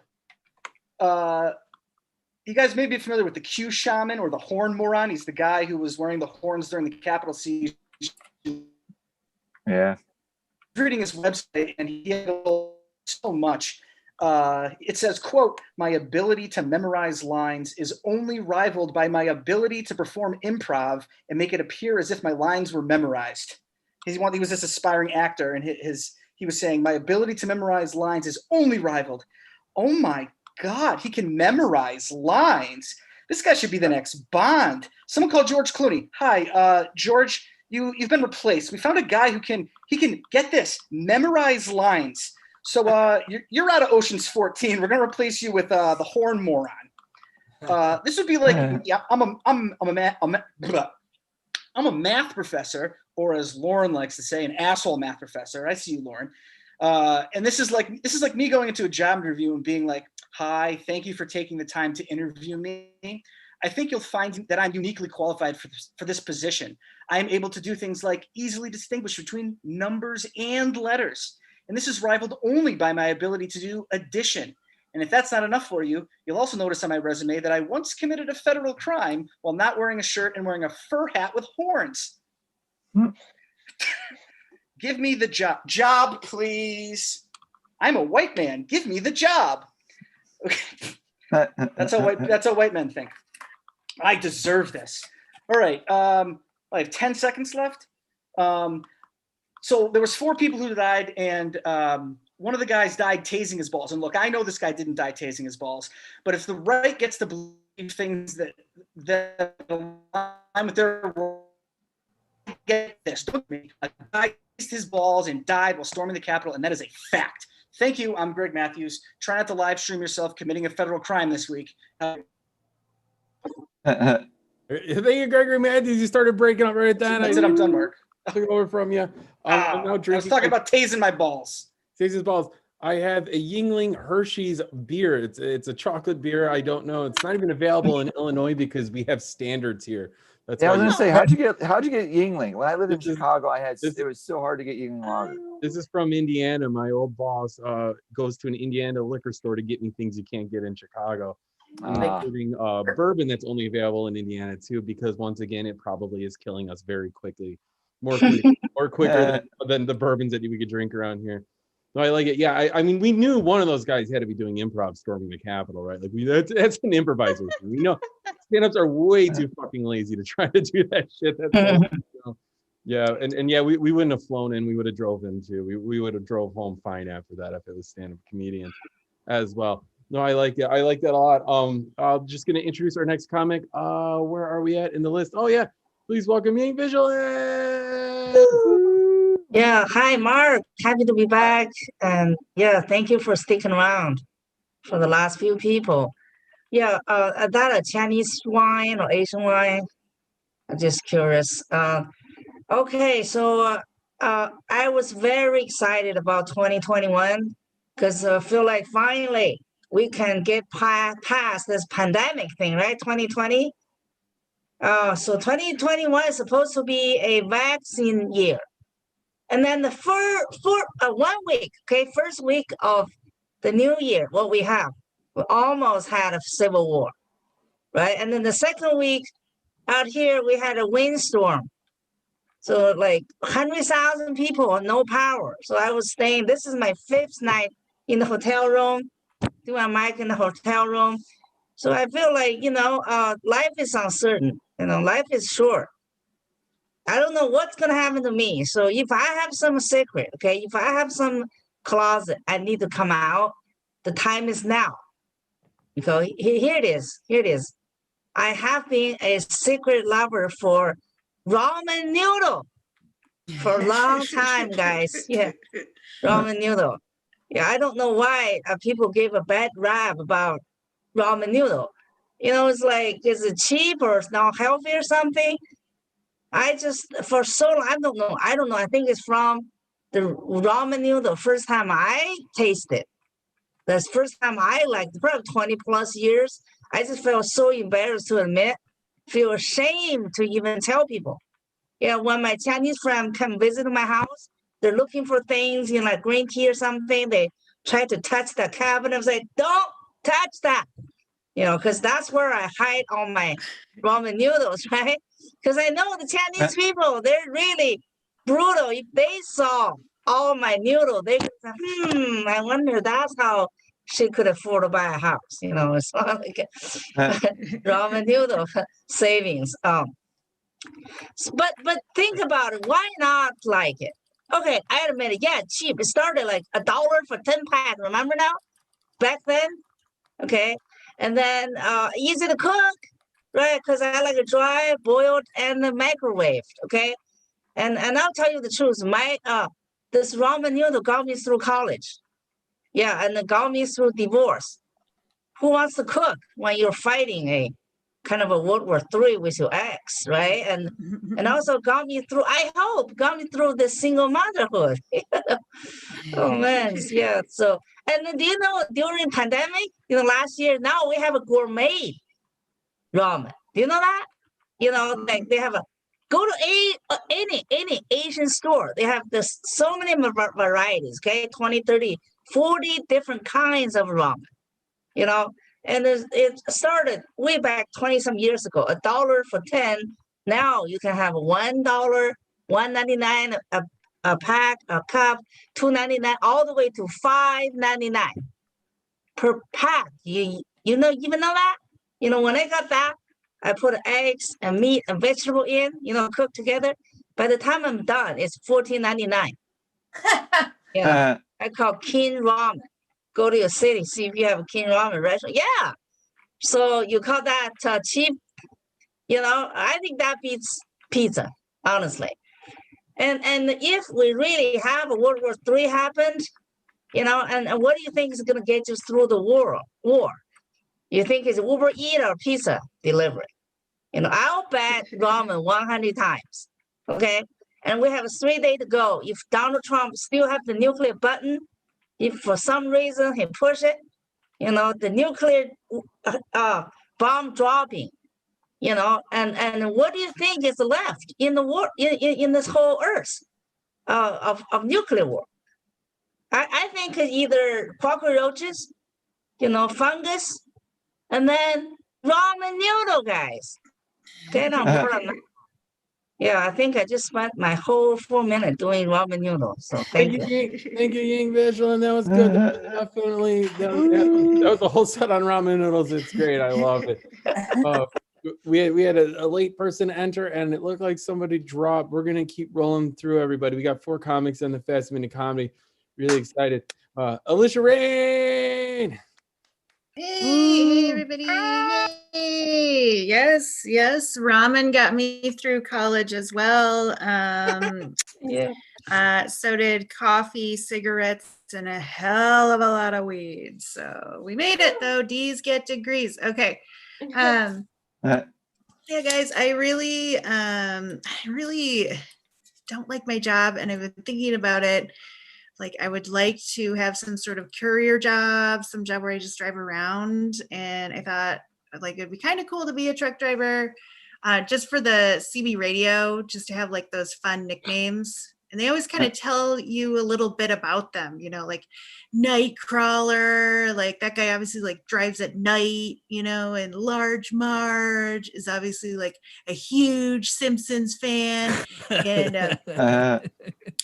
You guys may be familiar with the Q shaman or the horn moron. He's the guy who was wearing the horns during the Capitol siege. Yeah. Reading his website and he had so much. It says, quote, my ability to memorize lines is only rivaled by my ability to perform improv and make it appear as if my lines were memorized. He was this aspiring actor and he was saying my ability to memorize lines is only rivaled. Oh my God, he can memorize lines. This guy should be the next Bond. Someone called George Clooney. Hi, George. You've been replaced. We found a guy who can get this, memorize lines. So you're out of Ocean's 14. We're gonna replace you with the horn moron. This would be like I'm a math professor, or as Lauren likes to say, an asshole math professor. I see you, Lauren. And this is like me going into a job interview and being like, hi, thank you for taking the time to interview me. I think you'll find that I'm uniquely qualified for this position. I am able to do things like easily distinguish between numbers and letters. And this is rivaled only by my ability to do addition. And if that's not enough for you, you'll also notice on my resume that I once committed a federal crime while not wearing a shirt and wearing a fur hat with horns. Give me the job, please. I'm a white man. Give me the job. Okay. That's how white men think. I deserve this. All right. I have 10 seconds left. So there was 4 people who died, and one of the guys died tasing his balls. And look, I know this guy didn't die tasing his balls, but if the right gets to believe things that align with their world, get this. A guy tased his balls and died while storming the Capitol, and that is a fact. Thank you. I'm Greg Matthews. Try not to live stream yourself committing a federal crime this week. Thank you, Gregory Matthews. You started breaking up right at that. That's it. I'm done, Mark. Took it over from you. I'm now drinking. I was talking about tasing my balls. Tasing his balls. I have a Yingling Hershey's beer. It's a chocolate beer. I don't know. It's not even available in Illinois because we have standards here. That's Yeah, I was why gonna say, how'd you get Yingling? When I lived in Chicago, it was so hard to get Yingling lager. This is from Indiana. My old boss goes to an Indiana liquor store to get me things you can't get in Chicago, including bourbon that's only available in Indiana too. Because once again, it probably is killing us very quickly, more quicker than the bourbons that we could drink around here. No, I like it. Yeah, I mean, we knew one of those guys had to be doing improv storming the Capitol, right? Like that's an improviser. We know stand-ups are way too fucking lazy to try to do that shit. Yeah, and yeah, we wouldn't have flown in. We would have drove in too. We would have drove home fine after that if it was stand-up comedian as well. No, I like it. I like that a lot. I'm just gonna introduce our next comic. Where are we at in the list? Oh yeah, please welcome Young Vigilance. Yeah, hi Mark, happy to be back, and yeah, thank you for sticking around for the last few people. Yeah, is that a Chinese wine or Asian wine? I'm just curious. Okay, so I was very excited about 2021 because I feel like finally we can get past this pandemic thing, right? 2020. So 2021 is supposed to be a vaccine year. And then the for 1 week, okay, first week of the new year, what we almost had a civil war, right? And then the second week out here, we had a windstorm. So like 100,000 people, no power. So I was staying, this is my 5th night in the hotel room, doing a mic in the hotel room. So I feel like, life is uncertain, life is short. I don't know what's going to happen to me. So if I have some secret, okay, if I have some closet, I need to come out. The time is now. Because here it is. I have been a secret lover for ramen noodle for a long time, guys. Yeah, ramen noodle. Yeah, I don't know why people give a bad rap about ramen noodle. It's like, is it cheap or it's not healthy or something? I just, for so long, I don't know. I think it's from the ramen noodle. First time I tasted, that's first time I liked, probably 20 plus years. I just felt so embarrassed to admit, feel ashamed to even tell people. Yeah, when my Chinese friend come visit my house, they're looking for things, like green tea or something. They try to touch the cabinet and say, don't touch that. Because that's where I hide all my ramen noodles, right? Because I know the Chinese people, they're really brutal. If they saw all my noodles, they could say, I wonder that's how she could afford to buy a house. It's not like ramen noodle savings. But think about it. Why not like it? Okay, I admit it. Yeah, cheap. It started like $1 for 10 packs. Remember now? Back then? Okay. And then easy to cook, right? Because I like it dry, boiled, and microwaved, okay? And I'll tell you the truth. This ramen noodle got me through college. Yeah, and it got me through divorce. Who wants to cook when you're fighting a kind of a World War III with your ex, right? And also got me through, got me through the single motherhood. Oh man, yeah. So, and then, do you know, during pandemic, last year, now we have a gourmet ramen. Do you know that? Like they have go to any Asian store. They have so many varieties, okay? 20, 30, 40 different kinds of ramen, And it started way back 20 some years ago, $1 for 10. Now you can have $1, $1.99, a pack, a cup, $2.99, all the way to $5.99 per pack. You know, even know that? You know, when I got that, I put eggs and meat and vegetable in, you know, cooked together. By the time I'm done, it's $14.99. Yeah, I call King Ramen. Go to your city, see if you have a King Ramen restaurant. Yeah, so you call that cheap? You know, I think that beats pizza, honestly. And if we really have a World War III happened, you know, and what do you think is going to get us through the war? You think it's Uber Eats or pizza delivery? You know, I'll bet ramen 100 times. Okay, and we have 3 days to go. If Donald Trump still have the nuclear button, if for some reason he push it, you know, the nuclear bomb dropping, you know, and what do you think is left in the war in this whole earth of nuclear war? I think it's either cockroaches, you know, fungus, and then ramen noodle, guys. They don't burn. Yeah, I think I just spent my whole 4 minutes doing ramen noodles. So thank you. Thank you, Ying Visual, and that was good. That was definitely that was a whole set on ramen noodles. It's great. I love it. We had a late person enter, and it looked like somebody dropped. We're gonna keep rolling through everybody. We got 4 comics on the Fast Minute Comedy. Really excited. Alicia Rain. Hey, everybody. Yay. Yes, ramen got me through college as well. Yeah. So did coffee, cigarettes, and a hell of a lot of weed. So we made it though. D's get degrees. Okay. Yeah, guys, I really don't like my job, and I've been thinking about it. Like, I would like to have some sort of courier job, some job where I just drive around. And I thought, like, it'd be kind of cool to be a truck driver, just for the CB radio, just to have like those fun nicknames. And they always kind of tell you a little bit about them, you know, like Nightcrawler, like that guy obviously like drives at night, you know, and Large Marge is obviously like a huge Simpsons fan. And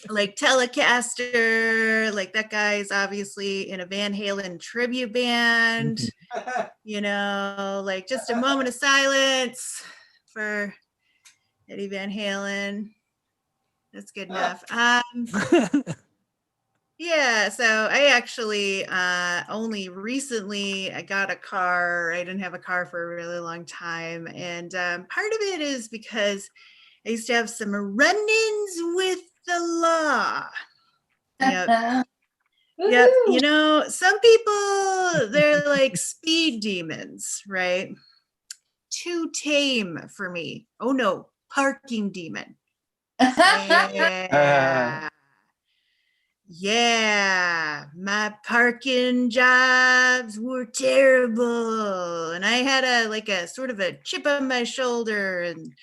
like Telecaster, like that guy is obviously in a Van Halen tribute band, you know, like just a moment of silence for Eddie Van Halen. That's good enough. Yeah, so I actually only recently I got a car. I didn't have a car for a really long time. And part of it is because I used to have some run-ins with the law. Yep. Yep. You know, some people, they're like speed demons, right? Too tame for me. Oh no, parking demon. Yeah, my parking jobs were terrible, and I had a sort of a chip on my shoulder, and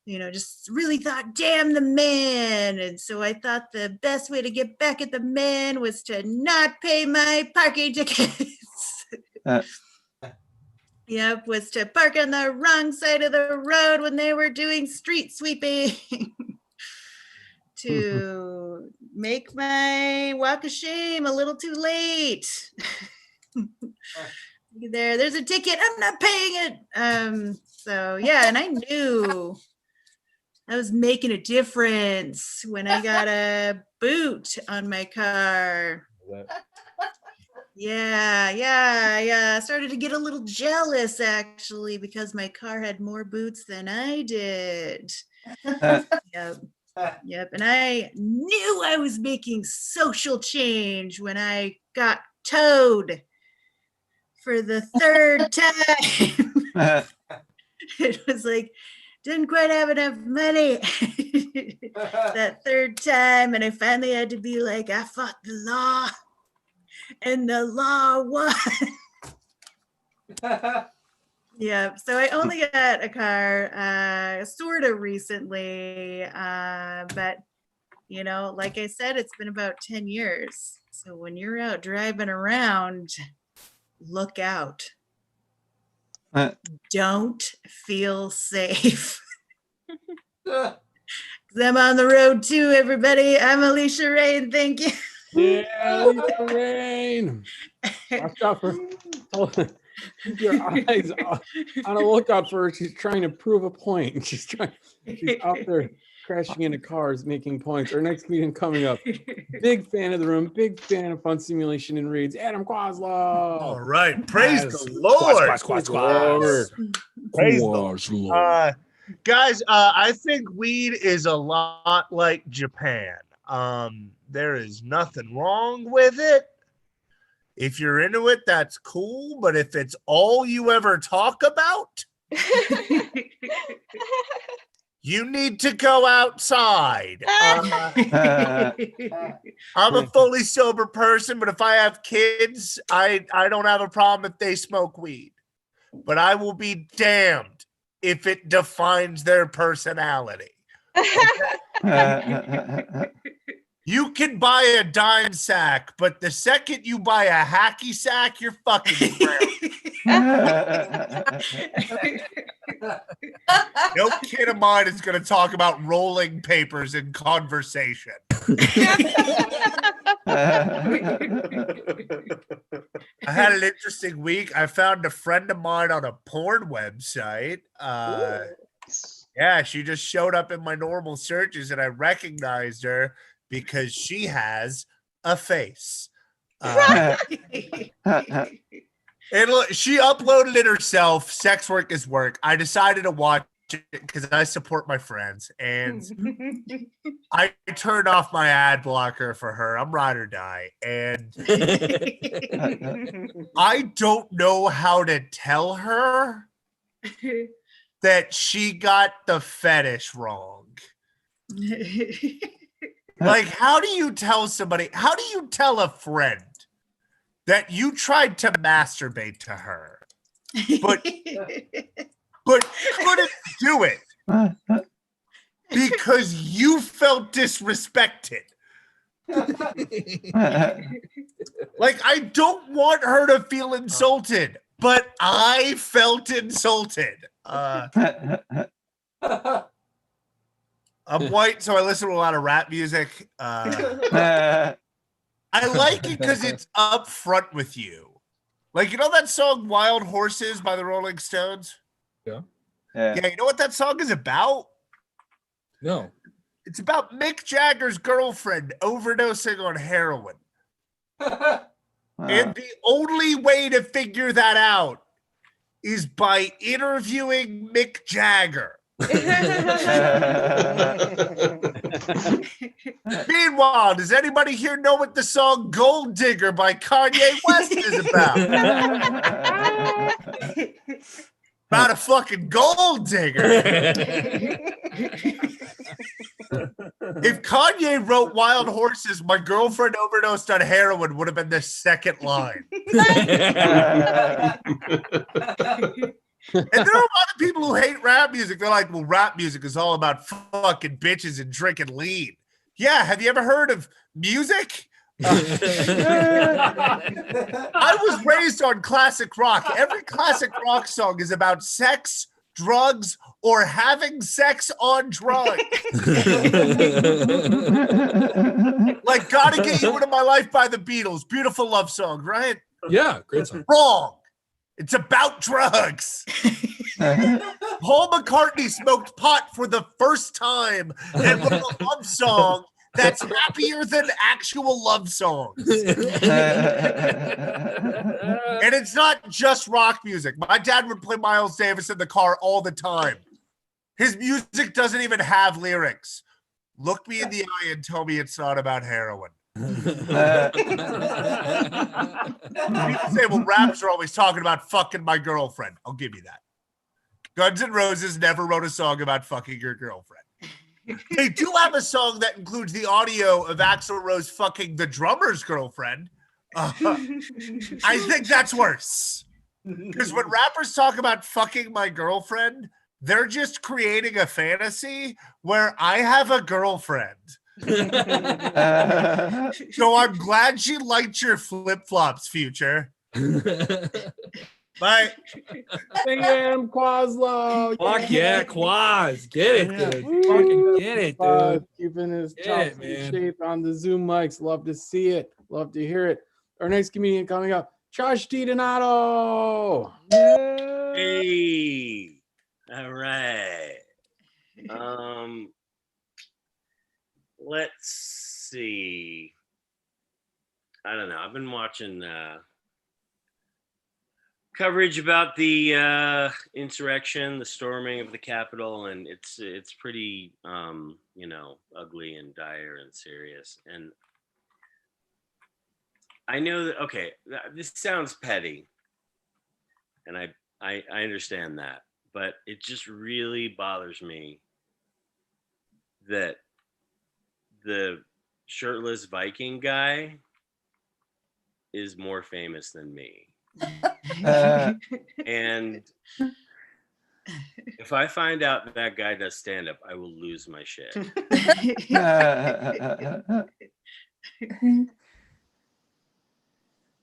you know, just really thought, damn the man. And so I thought the best way to get back at the man was to not pay my parking tickets. Yep, was to park on the wrong side of the road when they were doing street sweeping. To make my walk of shame a little too late. There's a ticket, I'm not paying it. So yeah, and I knew I was making a difference when I got a boot on my car. Yeah. I started to get a little jealous actually, because my car had more boots than I did. Yep. And I knew I was making social change when I got towed for the 3rd time. It was like, didn't quite have enough money that 3rd time. And I finally had to be like, I fought the law and the law won. Yeah, so I only got a car sort of recently, but you know, like I said, it's been about 10 years. So when you're out driving around, look out. Don't feel safe. 'Cause I'm on the road too, everybody. I'm Alicia Rain. Thank you. Yeah, Lisa Rain. Watch out for. Keep your eyes on a lookout for her. She's trying to prove a point. She's out there crashing into cars, making points. Our next comedian coming up. Big fan of the room. Big fan of Fun Simulation and Reads. Adam Quaslow. All right. Praise the Lord. Praise the Lord. Guys, I think weed is a lot like Japan. There is nothing wrong with it. If you're into it, that's cool. But if it's all you ever talk about, you need to go outside. I'm a fully sober person, but if I have kids, I don't have a problem if they smoke weed. But I will be damned if it defines their personality. You can buy a dime sack, but the second you buy a hacky sack, you're fucking No kid of mine is going to talk about rolling papers in conversation. I had an interesting week. I found a friend of mine on a porn website. Yeah, she just showed up in my normal searches and I recognized her because she has a face. And look, she uploaded it herself. Sex work is work. I decided to watch it because I support my friends. And I turned off my ad blocker for her. I'm ride or die. And I don't know how to tell her that she got the fetish wrong. Like, how do you tell somebody, how do you tell a friend that you tried to masturbate to her, but couldn't do it because you felt disrespected? Like, I don't want her to feel insulted, but I felt insulted. I'm white, so I listen to a lot of rap music. I like it because it's up front with you. Like, you know that song Wild Horses by the Rolling Stones? Yeah. Yeah, you know what that song is about? No. It's about Mick Jagger's girlfriend overdosing on heroin. And the only way to figure that out is by interviewing Mick Jagger. Meanwhile, does anybody here know what the song Gold Digger by Kanye West is about? About a fucking gold digger. If Kanye wrote Wild Horses, my girlfriend overdosed on heroin would have been the second line. And there are a lot of people who hate rap music. They're like, well, rap music is all about fucking bitches and drinking lean. Yeah, have you ever heard of music? I was raised on classic rock. Every classic rock song is about sex, drugs, or having sex on drugs. Like Gotta Get You Into My Life by the Beatles. Beautiful love song, right? Yeah, great song. Wrong. It's about drugs. Paul McCartney smoked pot for the first time and wrote a love song that's happier than actual love songs. And it's not just rock music. My dad would play Miles Davis in the car all the time. His music doesn't even have lyrics. Look me in the eye and tell me it's not about heroin. People say, well, raps are always talking about fucking my girlfriend. I'll give you that. Guns N' Roses never wrote a song about fucking your girlfriend. They do have a song that includes the audio of Axl Rose fucking the drummer's girlfriend. I think that's worse. Because when rappers talk about fucking my girlfriend, they're just creating a fantasy where I have a girlfriend. So I'm glad she liked your flip-flops, Future. Bye. Sam Quaslow. Fuck yeah, Quaz. Get it, dude. Woo. Fucking get it, Quaz dude. keeping his Get chops it, in man. shape on the Zoom mics. Love to see it. Love to hear it. Our next comedian coming up, Josh DiDonato. Hey. All right. Let's see. I don't know. I've been watching coverage about the insurrection, the storming of the Capitol, and it's pretty ugly and dire and serious. And I know that this sounds petty, and I understand that, but it just really bothers me that the shirtless Viking guy is more famous than me. And if I find out that guy does stand up, I will lose my shit.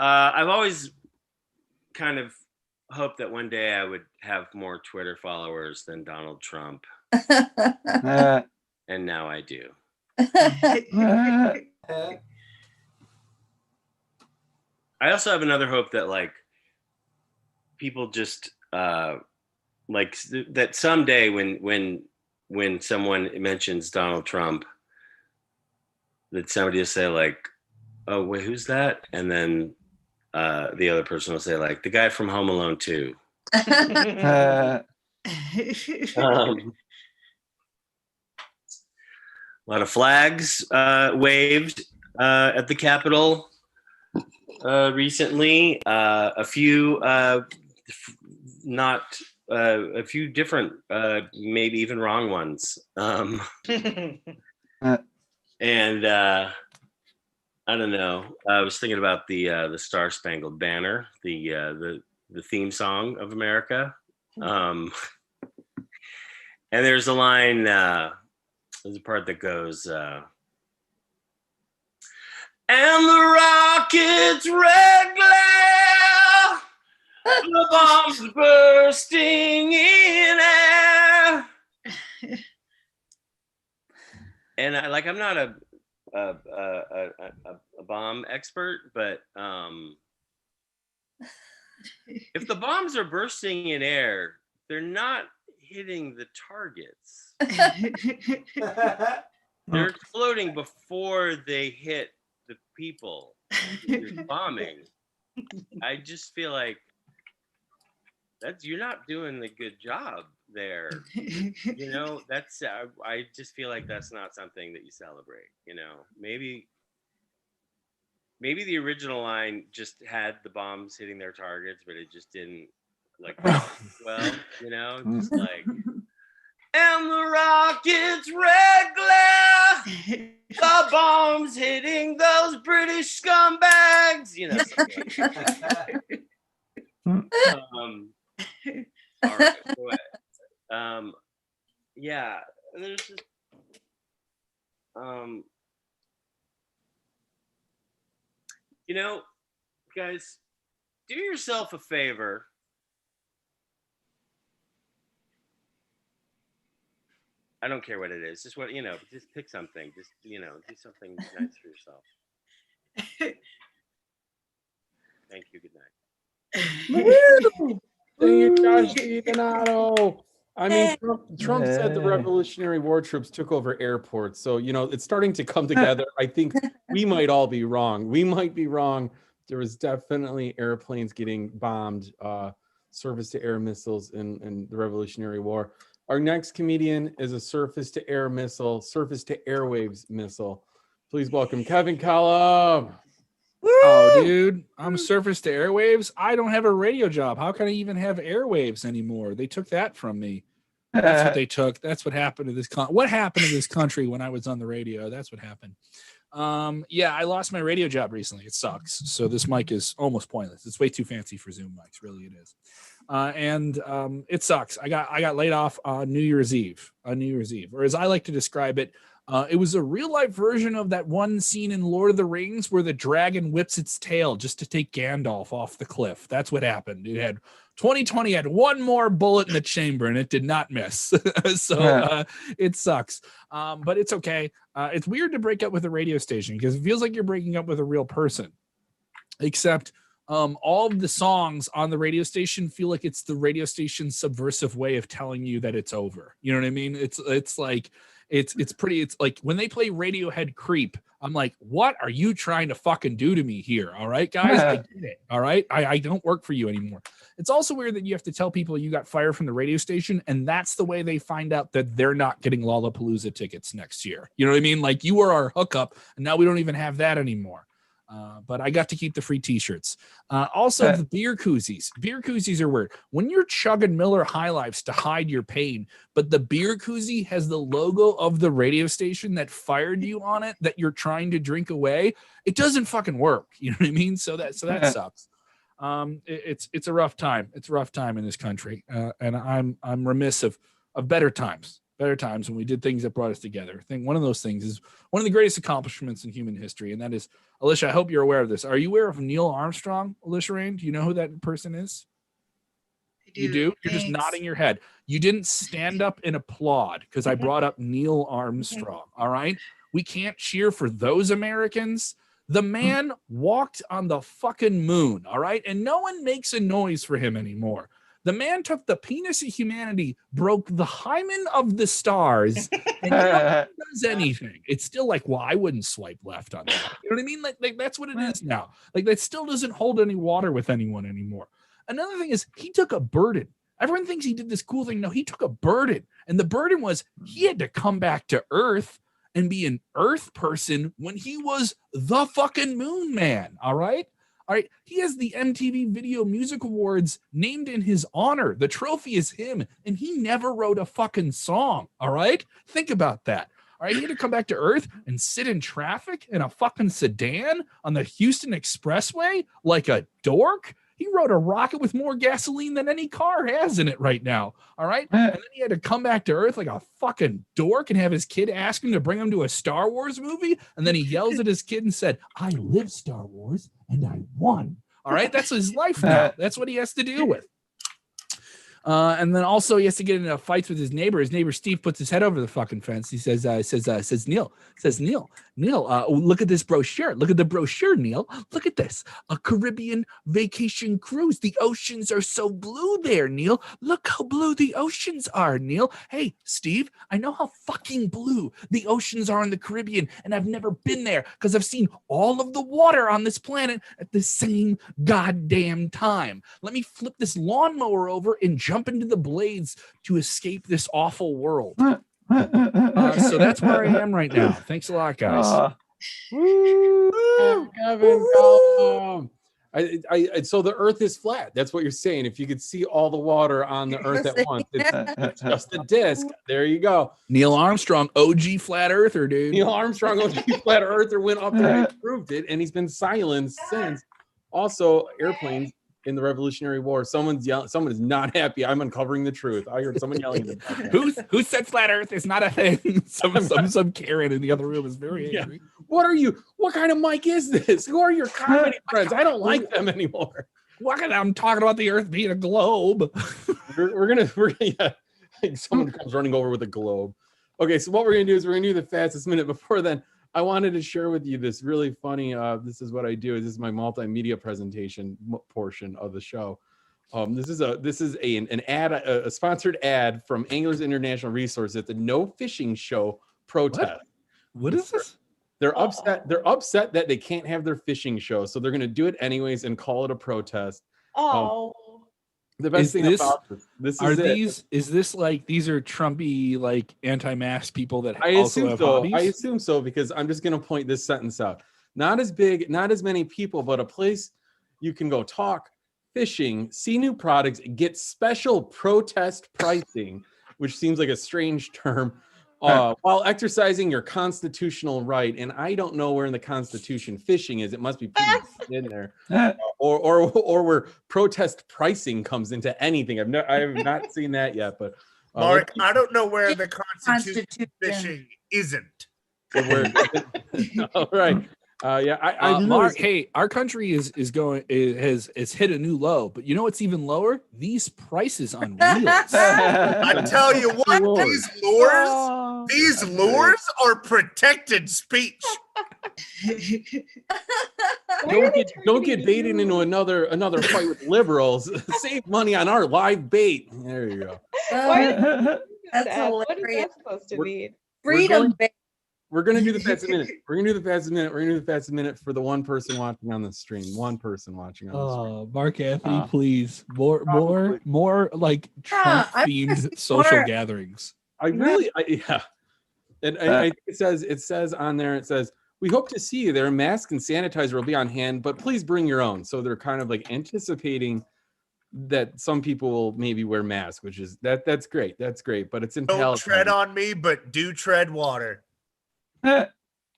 I've always kind of hoped that one day I would have more Twitter followers than Donald Trump. And now I do. I also have another hope that like people just that someday when someone mentions Donald Trump, that somebody will say like, oh wait, who's that? And then the other person will say like, the guy from Home Alone 2. A lot of flags waved at the Capitol recently. A few different, maybe even wrong ones. And I don't know. I was thinking about the Star Spangled Banner, the theme song of America. And there's a line. There's a part that goes, and the rocket's red glare, the bombs bursting in air. And I'm not a bomb expert, but if the bombs are bursting in air, they're not hitting the targets. They're exploding before they hit the people you're bombing. I just feel like you're not doing a good job there. You know, I just feel like that's not something that you celebrate. You know, maybe the original line just had the bombs hitting their targets, but it just didn't well, you know, just like, and the rocket's red glare, the bombs hitting those British scumbags, you know. All right, yeah, there's just, you know, guys, do yourself a favor. I don't care what it is. Just just pick something. Just, do something nice for yourself. Thank you. Good night. Dang it, Josh DiDonato. I mean, Trump said the Revolutionary War troops took over airports. So, it's starting to come together. I think we might all be wrong. We might be wrong. There was definitely airplanes getting bombed, surface-to-air missiles in the Revolutionary War. Our next comedian is a surface-to-air missile, surface-to-airwaves missile. Please welcome Kevin Cullum. Oh, dude, I'm surface to airwaves. I don't have a radio job. How can I even have airwaves anymore? They took that from me. That's what they took. That's what happened to this. What happened to this country when I was on the radio? That's what happened. Yeah, I lost my radio job recently. It sucks. So this mic is almost pointless. It's way too fancy for Zoom mics. Really, it is. And it sucks. I got laid off on New Year's Eve. Or as I like to describe it, It was a real life version of that one scene in Lord of the Rings where the dragon whips its tail just to take Gandalf off the cliff. That's what happened. 2020 had one more bullet in the chamber and it did not miss. So it sucks. But it's okay. It's weird to break up with a radio station because it feels like you're breaking up with a real person. Except all of the songs on the radio station feel like it's the radio station's subversive way of telling you that it's over. You know what I mean? It's like it's like when they play Radiohead Creep, I'm like, what are you trying to fucking do to me here? All right, guys, I get it. All right, I don't work for you anymore. It's also weird that you have to tell people you got fired from the radio station, and that's the way they find out that they're not getting Lollapalooza tickets next year. You know what I mean? Like, you were our hookup, and now we don't even have that anymore. But I got to keep the free t-shirts. Also, the beer koozies. Beer koozies are weird. When you're chugging Miller High Lifes to hide your pain, but the beer koozie has the logo of the radio station that fired you on it that you're trying to drink away, it doesn't fucking work. You know what I mean? So that sucks. It's a rough time. It's a rough time in this country. And I'm remiss of better times when we did things that brought us together. I think one of those things is one of the greatest accomplishments in human history. And that is, Alicia, I hope you're aware of this. Are you aware of Neil Armstrong, Alicia Rain? Do you know who that person is? You do? You're just nodding your head. You didn't stand up and applaud because I brought up Neil Armstrong. All right. We can't cheer for those Americans. The man walked on the fucking moon. All right. And no one makes a noise for him anymore. The man took the penis of humanity, broke the hymen of the stars, and no one does anything. It's still like, well, I wouldn't swipe left on that. You know what I mean? Like that's what it is now. Like, that still doesn't hold any water with anyone anymore. Another thing is, he took a burden. Everyone thinks he did this cool thing. No, he took a burden. And the burden was he had to come back to Earth and be an Earth person when he was the fucking moon man. All right. All right, he has the MTV Video Music Awards named in his honor. The trophy is him, and he never wrote a fucking song. All right, think about that. All right, he had to come back to Earth and sit in traffic in a fucking sedan on the Houston Expressway like a dork. He rode a rocket with more gasoline than any car has in it right now. All right. And then he had to come back to Earth like a fucking dork and have his kid ask him to bring him to a Star Wars movie. And then he yells at his kid and said, I live Star Wars and I won. All right. That's his life now. That's what he has to deal with. And then also he has to get into fights with his neighbor. His neighbor Steve puts his head over the fucking fence. He says, Neil, look at this brochure. Look at the brochure, Neil. Look at this. A Caribbean vacation cruise. The oceans are so blue there, Neil. Look how blue the oceans are, Neil. Hey, Steve, I know how fucking blue the oceans are in the Caribbean, and I've never been there because I've seen all of the water on this planet at the same goddamn time. Let me flip this lawnmower over and jump into the blades to escape this awful world. So that's where I am right now. Thanks a lot, guys. Kevin, so the Earth is flat. That's what you're saying. If you could see all the water on the Earth at once, it's just a disc. There you go. Neil Armstrong, OG flat earther, dude. Neil Armstrong, OG flat earther, went up there and proved it, and he's been silenced since. Also, airplanes in the Revolutionary War. Someone's yelling. Someone is not happy. I'm uncovering the truth. I heard someone yelling. Who said flat Earth is not a thing? Some Karen in the other room is very angry. What are you? What kind of mic is this? Who are your comedy friends? I don't like them anymore. I'm talking about the Earth being a globe. We're gonna someone comes running over with a globe. Okay, so what we're gonna do is we're gonna do the fastest minute. Before then, I wanted to share with you this really funny. This is what I do. This is my multimedia presentation portion of the show. This is an ad, a sponsored ad from Anglers International Resource at the No Fishing Show protest. What is this? They're upset. They're upset that they can't have their fishing show, so they're going to do it anyways and call it a protest. The best thing about this is this like these are Trumpy like anti-mask people that I also assume have so. hobbies? I assume so because I'm just going to point this sentence out. Not as big, not as many people, but a place you can go talk, fishing, see new products, get special protest pricing, which seems like a strange term, while exercising your constitutional right. And I don't know where in the Constitution fishing is. It must be in there, or where protest pricing comes into anything. I have not seen that yet. But Mark, I don't know where the Constitution fishing isn't. All right. Yeah, I Mark, hey, our country is hit a new low, but you know what's even lower? These prices on wheels. I tell you what, these lures are protected speech. Don't get baited into another fight with liberals. Save money on our live bait. There you go. That's What is hilarious. that supposed to mean? Freedom. We're gonna do the fastest minute. We're gonna do the fastest minute for the one person watching on the stream. One person watching on the stream. Oh, Mark Anthony, please. More like Ah, I Trump-themed social more- gatherings. Yeah. And I think it says on there, it says, we hope to see you there. Mask and sanitizer will be on hand, but please bring your own. So they're kind of like anticipating that some people will maybe wear masks, which is that's great. That's great. But it's in Don't tread on me, but do tread water. Yeah,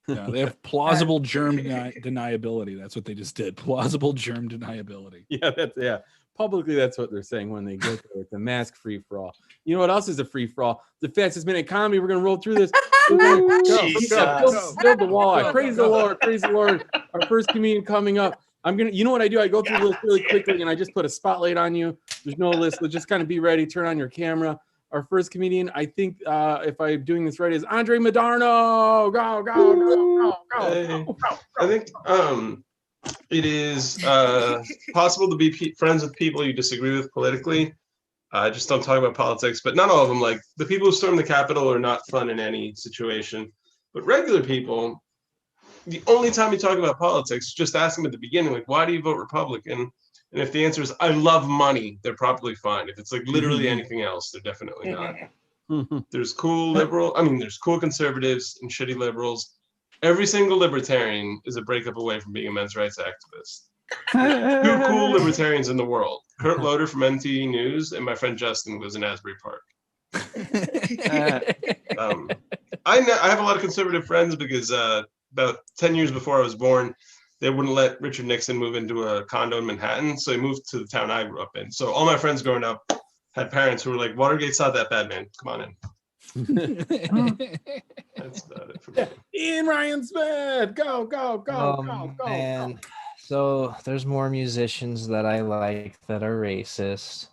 they have plausible germ deniability. That's what they just did. Plausible germ deniability. Yeah. Publicly, that's what they're saying when they get there. It's a mask free for all. You know what else is a free for all? The fastest minute comedy. We're gonna roll through this. Build the wall. Praise the Lord. Praise the Lord. Our first comedian coming up. You know what I do? I go through this really quickly and I just put a spotlight on you. There's no list. So just kind of be ready. Turn on your camera. Our first comedian, I think, if I'm doing this right, is Andre Madarno. Go. I think it is possible to be friends with people you disagree with politically. Just don't talk about politics, but not all of them. Like the people who storm the Capitol are not fun in any situation. But regular people, the only time you talk about politics, just ask them at the beginning, like, why do you vote Republican? And if the answer is, I love money, they're probably fine. If it's like literally anything else, they're definitely not. There's cool there's cool conservatives and shitty liberals. Every single libertarian is a breakup away from being a men's rights activist. Two cool libertarians in the world. Kurt Loder from NTE News and my friend Justin lives in Asbury Park. I have a lot of conservative friends because about 10 years before I was born, they wouldn't let Richard Nixon move into a condo in Manhattan. So he moved to the town I grew up in. So all my friends growing up had parents who were like, Watergate's not that bad, man. Come on in. That's about it for me. Ian Ryan Smith. Go. Man. So there's more musicians that I like that are racist.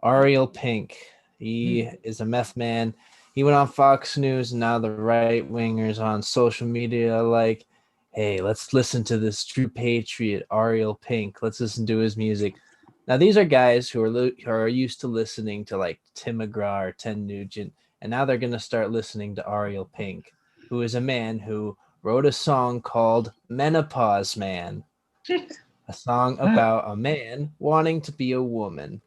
Ariel Pink. He is a meth man. He went on Fox News, and now the right wingers on social media are like, hey, let's listen to this true patriot, Ariel Pink. Let's listen to his music. Now, these are guys who are used to listening to like Tim McGraw or Ted Nugent, and now they're going to start listening to Ariel Pink, who is a man who wrote a song called Menopause Man, a song about a man wanting to be a woman.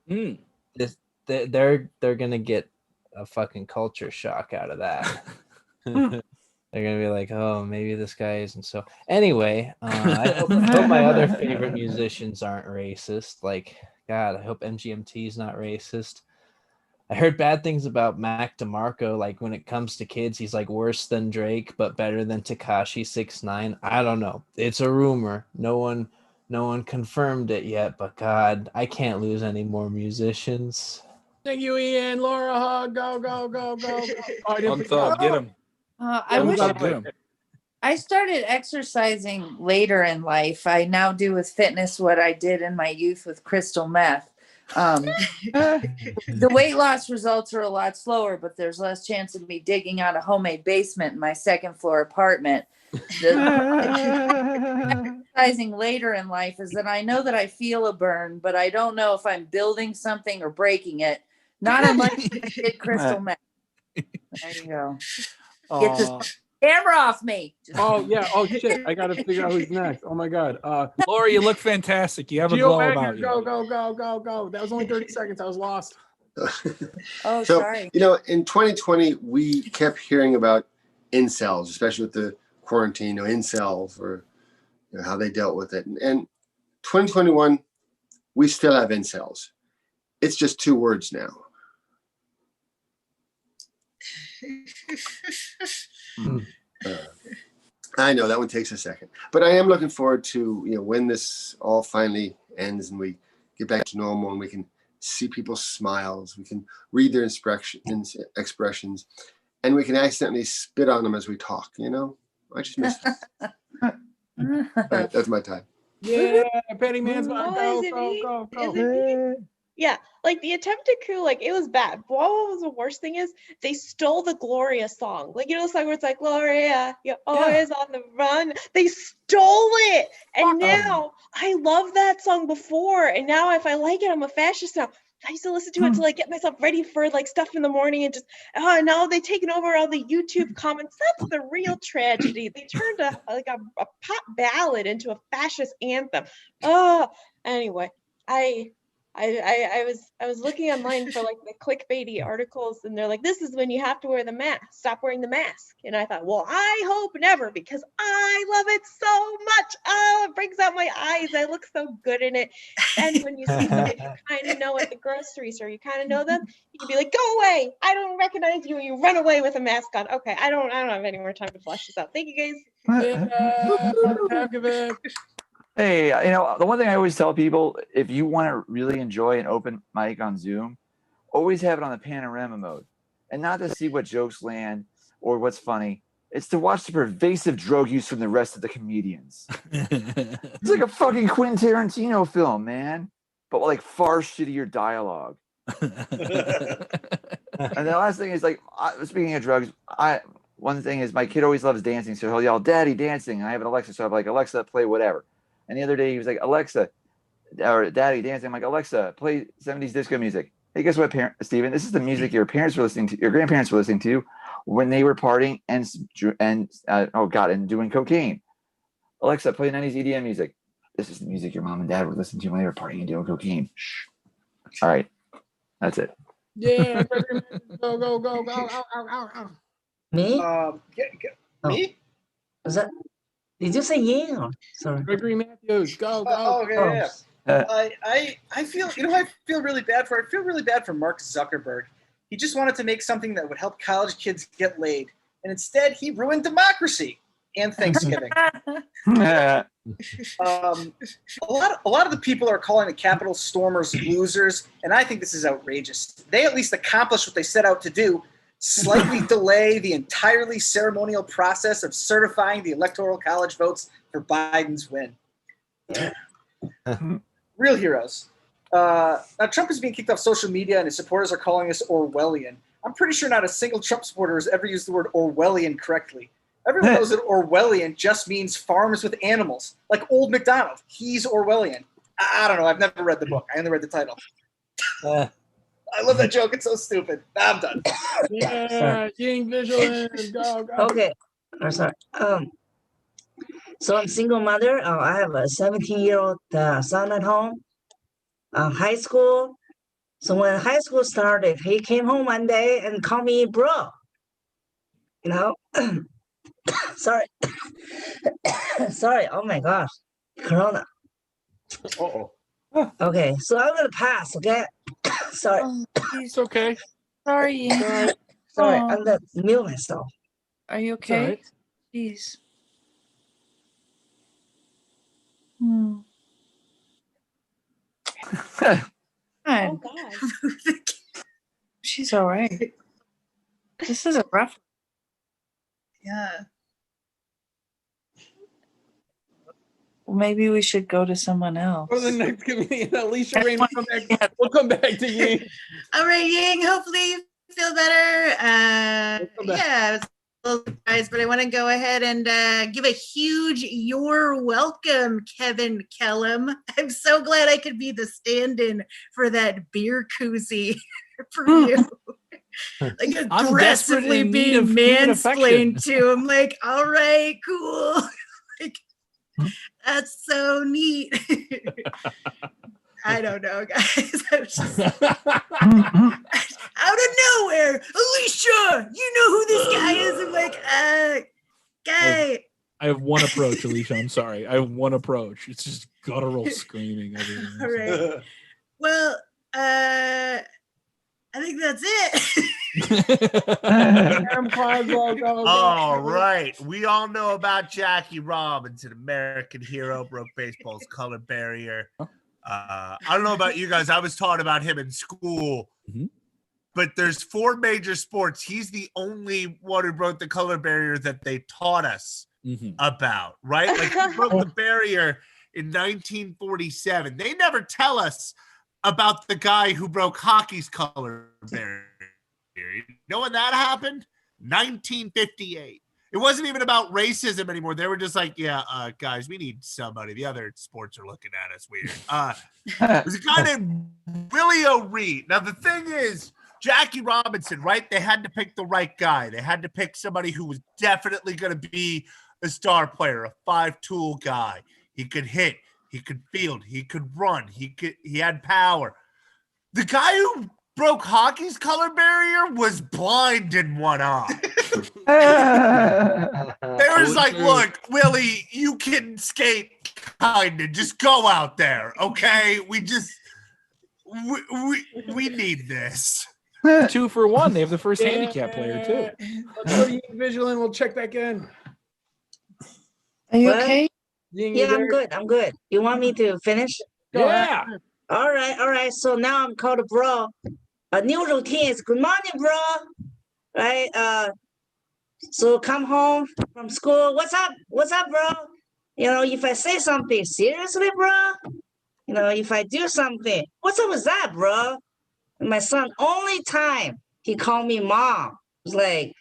They're going to get a fucking culture shock out of that. They're gonna be like, oh, maybe this guy isn't so. Anyway, I hope my other favorite musicians aren't racist. Like, God, I hope MGMT's not racist. I heard bad things about Mac DeMarco. Like, when it comes to kids, he's like worse than Drake, but better than Tekashi 6ix9ine. I don't know. It's a rumor. No one confirmed it yet. But God, I can't lose any more musicians. Thank you, Ian. Laura Hug. Go. Thumbs up. Get him. I wish I started exercising later in life. I now do with fitness what I did in my youth with crystal meth. The weight loss results are a lot slower, but there's less chance of me digging out a homemade basement in my second floor apartment. Exercising later in life is that I know that I feel a burn, but I don't know if I'm building something or breaking it. Not unless I did crystal meth. There you go. Get this camera off me. Oh yeah. Oh shit. I gotta figure out who's next. Oh my god. Laura, you look fantastic. You have a glow about you. Go. That was only 30 seconds. I was lost. Oh, So, sorry. in 2020, we kept hearing about incels, especially with the quarantine, incels or how they dealt with it. And 2021, we still have incels. It's just 2 words now. I know that one takes a second, but I am looking forward to when this all finally ends and we get back to normal and we can see people's smiles, we can read their expressions, and we can accidentally spit on them as we talk. I just missed it. All right, that's my time. Yeah, Petty Man's Oh, go, is it go, me? go, go. Is it me? Yeah, like the attempted coup, like it was bad. But what was the worst thing is they stole the Gloria song. Like, you know the song where it's like, Gloria, you're always on the run. They stole it. And now I love that song before. And now if I like it, I'm a fascist now. I used to listen to it to like get myself ready for like stuff in the morning and just now they've taken over all the YouTube comments. That's the real tragedy. They turned a pop ballad into a fascist anthem. Anyway, I was looking online for like the clickbaity articles, and they're like, this is when you have to wear the mask. Stop wearing the mask. And I thought, well, I hope never, because I love it so much. Oh, it brings out my eyes. I look so good in it. And when you see somebody you kind of know at the grocery store, you kind of know them, you can be like, go away. I don't recognize you. You run away with a mask on. Okay, I don't have any more time to flesh this out. Thank you guys. Hey, the one thing I always tell people, if you want to really enjoy an open mic on Zoom, always have it on the panorama mode. And not to see what jokes land or what's funny. It's to watch the pervasive drug use from the rest of the comedians. It's like a fucking Quentin Tarantino film, man. But like far shittier dialogue. And the last thing is, like, speaking of drugs, one thing is my kid always loves dancing, so he'll yell, "Daddy, dancing." And I have an Alexa, so I'm like, "Alexa, play whatever." And the other day he was like, "Alexa," or "Daddy, dancing." I'm like, "Alexa, play 70s disco music." Hey, guess what, Steven? This is the music your parents were listening to, your grandparents were listening to when they were partying and doing cocaine. Alexa, play 90s EDM music. This is the music your mom and dad were listening to when they were partying and doing cocaine. Shh. All right, that's it. Yeah, go, go, go, go, go. Me? Me? Was that? Did you say yeah? Sorry. Gregory Matthews, go, go. Okay, yeah. I feel, who I feel really bad for? I feel really bad for Mark Zuckerberg. He just wanted to make something that would help college kids get laid, and instead he ruined democracy and Thanksgiving. A lot of the people are calling the Capitol stormers losers, and I think this is outrageous. They at least accomplished what they set out to do: slightly delay the entirely ceremonial process of certifying the Electoral College votes for Biden's win. Real heroes. Now, Trump is being kicked off social media, and his supporters are calling this Orwellian. I'm pretty sure not a single Trump supporter has ever used the word Orwellian correctly. Everyone knows that Orwellian just means farms with animals, like Old MacDonald. He's Orwellian. I don't know. I've never read the book. I only read the title. I love that joke. It's so stupid. I'm done. Yeah, King Vigilant, go, go. Okay. I'm sorry. So I'm single mother. I have a 17-year-old son at home. High school. So when high school started, he came home one day and called me bro. Sorry. Sorry. Oh my gosh. Corona. Uh-oh. Okay. So I'm going to pass. Okay. Sorry. It's okay. Sorry. Sorry. Oh. I'm going to mute myself. Are you okay? Alright. Jeez. Oh God. She's all right. This is a rough. Yeah. Well, maybe we should go to someone else. Or the next comedian, Alicia Rain, will come back. We'll come back to you. All right, Ying. Hopefully you feel better. Yeah, I was a little surprised, but I want to go ahead and give a huge "you're welcome," Kevin Kellum. I'm so glad I could be the stand-in for that beer koozie for you. Like I'm desperately aggressively in need being of human affection. mansplained to. I'm like, all right, cool. Like, that's so neat. I don't know, guys. I was just out of nowhere, Alicia, you know who this guy is? I'm like, guy. I have one approach, Alicia. I'm sorry. I have one approach. It's just guttural screaming. Everything. All right. Well, I think that's it. All right. We all know about Jackie Robinson, American hero, broke baseball's color barrier. I don't know about you guys. I was taught about him in school. But there's 4 major sports. He's the only one who broke the color barrier that they taught us about, right? Like he broke the barrier in 1947. They never tell us about the guy who broke hockey's color barrier. You know when that happened? 1958. It wasn't even about racism anymore. They were just like, yeah, guys, we need somebody. The other sports are looking at us weird. It was a guy named Willie O'Ree. Now, the thing is, Jackie Robinson, right? They had to pick the right guy. They had to pick somebody who was definitely going to be a star player, a five-tool guy. He could hit. He could field. He could run. He had power. The guy who broke hockey's color barrier was blind in one eye. They was like, look, Willie, you can skate kind of. Just go out there, okay? We need this. 2 for 1. They have the first handicap player too. Let's go to Vigilant. We'll check back in. Are you What? okay? Ying, Yeah, you I'm there? good. I'm good. You want me to finish? Yeah. All right. So now I'm called bro. A new routine is good morning, bro. Right? So come home from school. What's up? What's up, bro? You know, if I say something seriously, bro. You know, if I do something, what's up with that, bro? And my son, only time he called me mom. He's like,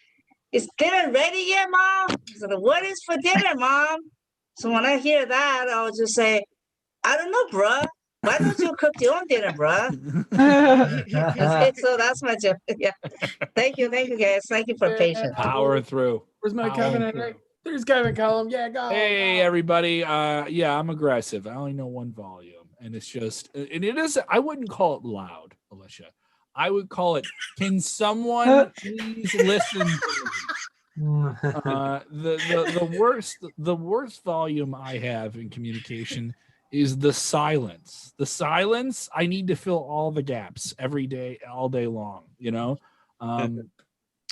is dinner ready yet, mom? He said, what is for dinner, mom? So when I hear that, I'll just say, I don't know, bro. Why don't you cook your own dinner, bro? So that's my joke. Yeah. Thank you, guys. Thank you for patience. Power through. Where's my Power Kevin? through. There's Kevin Cullum. Yeah, go. Hey everybody. Yeah, I'm aggressive. I only know one volume, and it's just, and it is. I wouldn't call it loud, Alicia. I would call it. Can someone please listen? The worst volume I have in communication is the silence. The silence. I need to fill all the gaps every day, all day long. You know,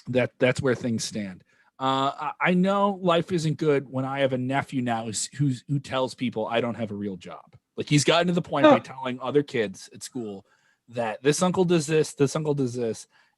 that's where things stand. I know life isn't good when I have a nephew now who tells people I don't have a real job. Like he's gotten to the point by telling other kids at school that this uncle does this,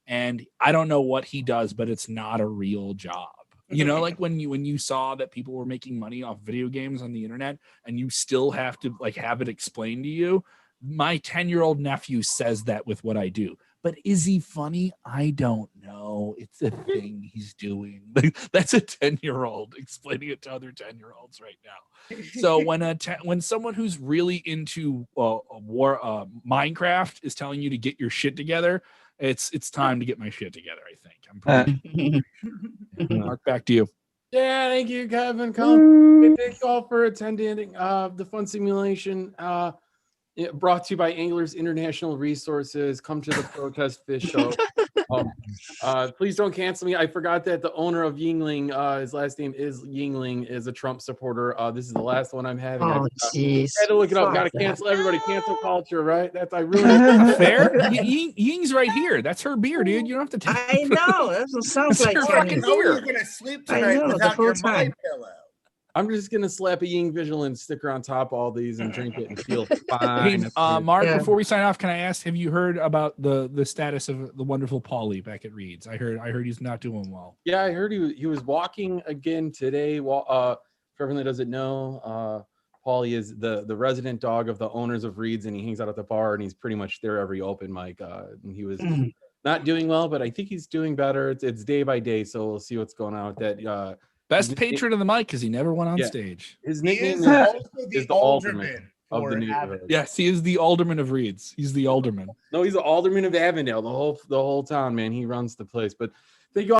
and I don't know what he does, but it's not a real job. You know, like when you saw that people were making money off video games on the internet, and you still have to like have it explained to you. My 10-year-old nephew says that with what I do. But is he funny? I don't know. It's a thing he's doing. That's a 10-year-old explaining it to other 10-year-olds right now. So when someone who's really into Minecraft is telling you to get your shit together, it's time to get my shit together. I think I'm pretty Mark, back to you. Yeah, thank you, Kevin Cullum. Thank you all for attending the fun simulation. Brought to you by Anglers International Resources. Come to the Protest Fish Show. Please don't cancel me. I forgot that the owner of Yingling, his last name is Yingling, is a Trump supporter. This is the last one I'm having. Oh, jeez. Had to look it up. Got to cancel everybody. Cancel culture, right? That's I really fair. Ying's right here. That's her beer, dude. You don't have to. I know. That's what sounds like. Fucking know you're gonna sleep tonight without your My Pillow. I'm just gonna slap a Ying Vigilant sticker on top of all these and drink it and feel fine. Hey, Mark, before we sign off, can I ask, have you heard about the status of the wonderful Paulie back at Reed's? I heard he's not doing well. Yeah, I heard he was walking again today. For everyone that doesn't know, Paulie is the resident dog of the owners of Reed's, and he hangs out at the bar, and he's pretty much there every open mic. And he was not doing well, but I think he's doing better. It's day by day, so we'll see what's going on with that. Best patron of the mic because he never went on stage. His nickname is the alderman of the neighborhood. Yes, he is the alderman of Reed's. He's the alderman. No, he's the alderman of Avondale. The whole town, man. He runs the place. But thank you all.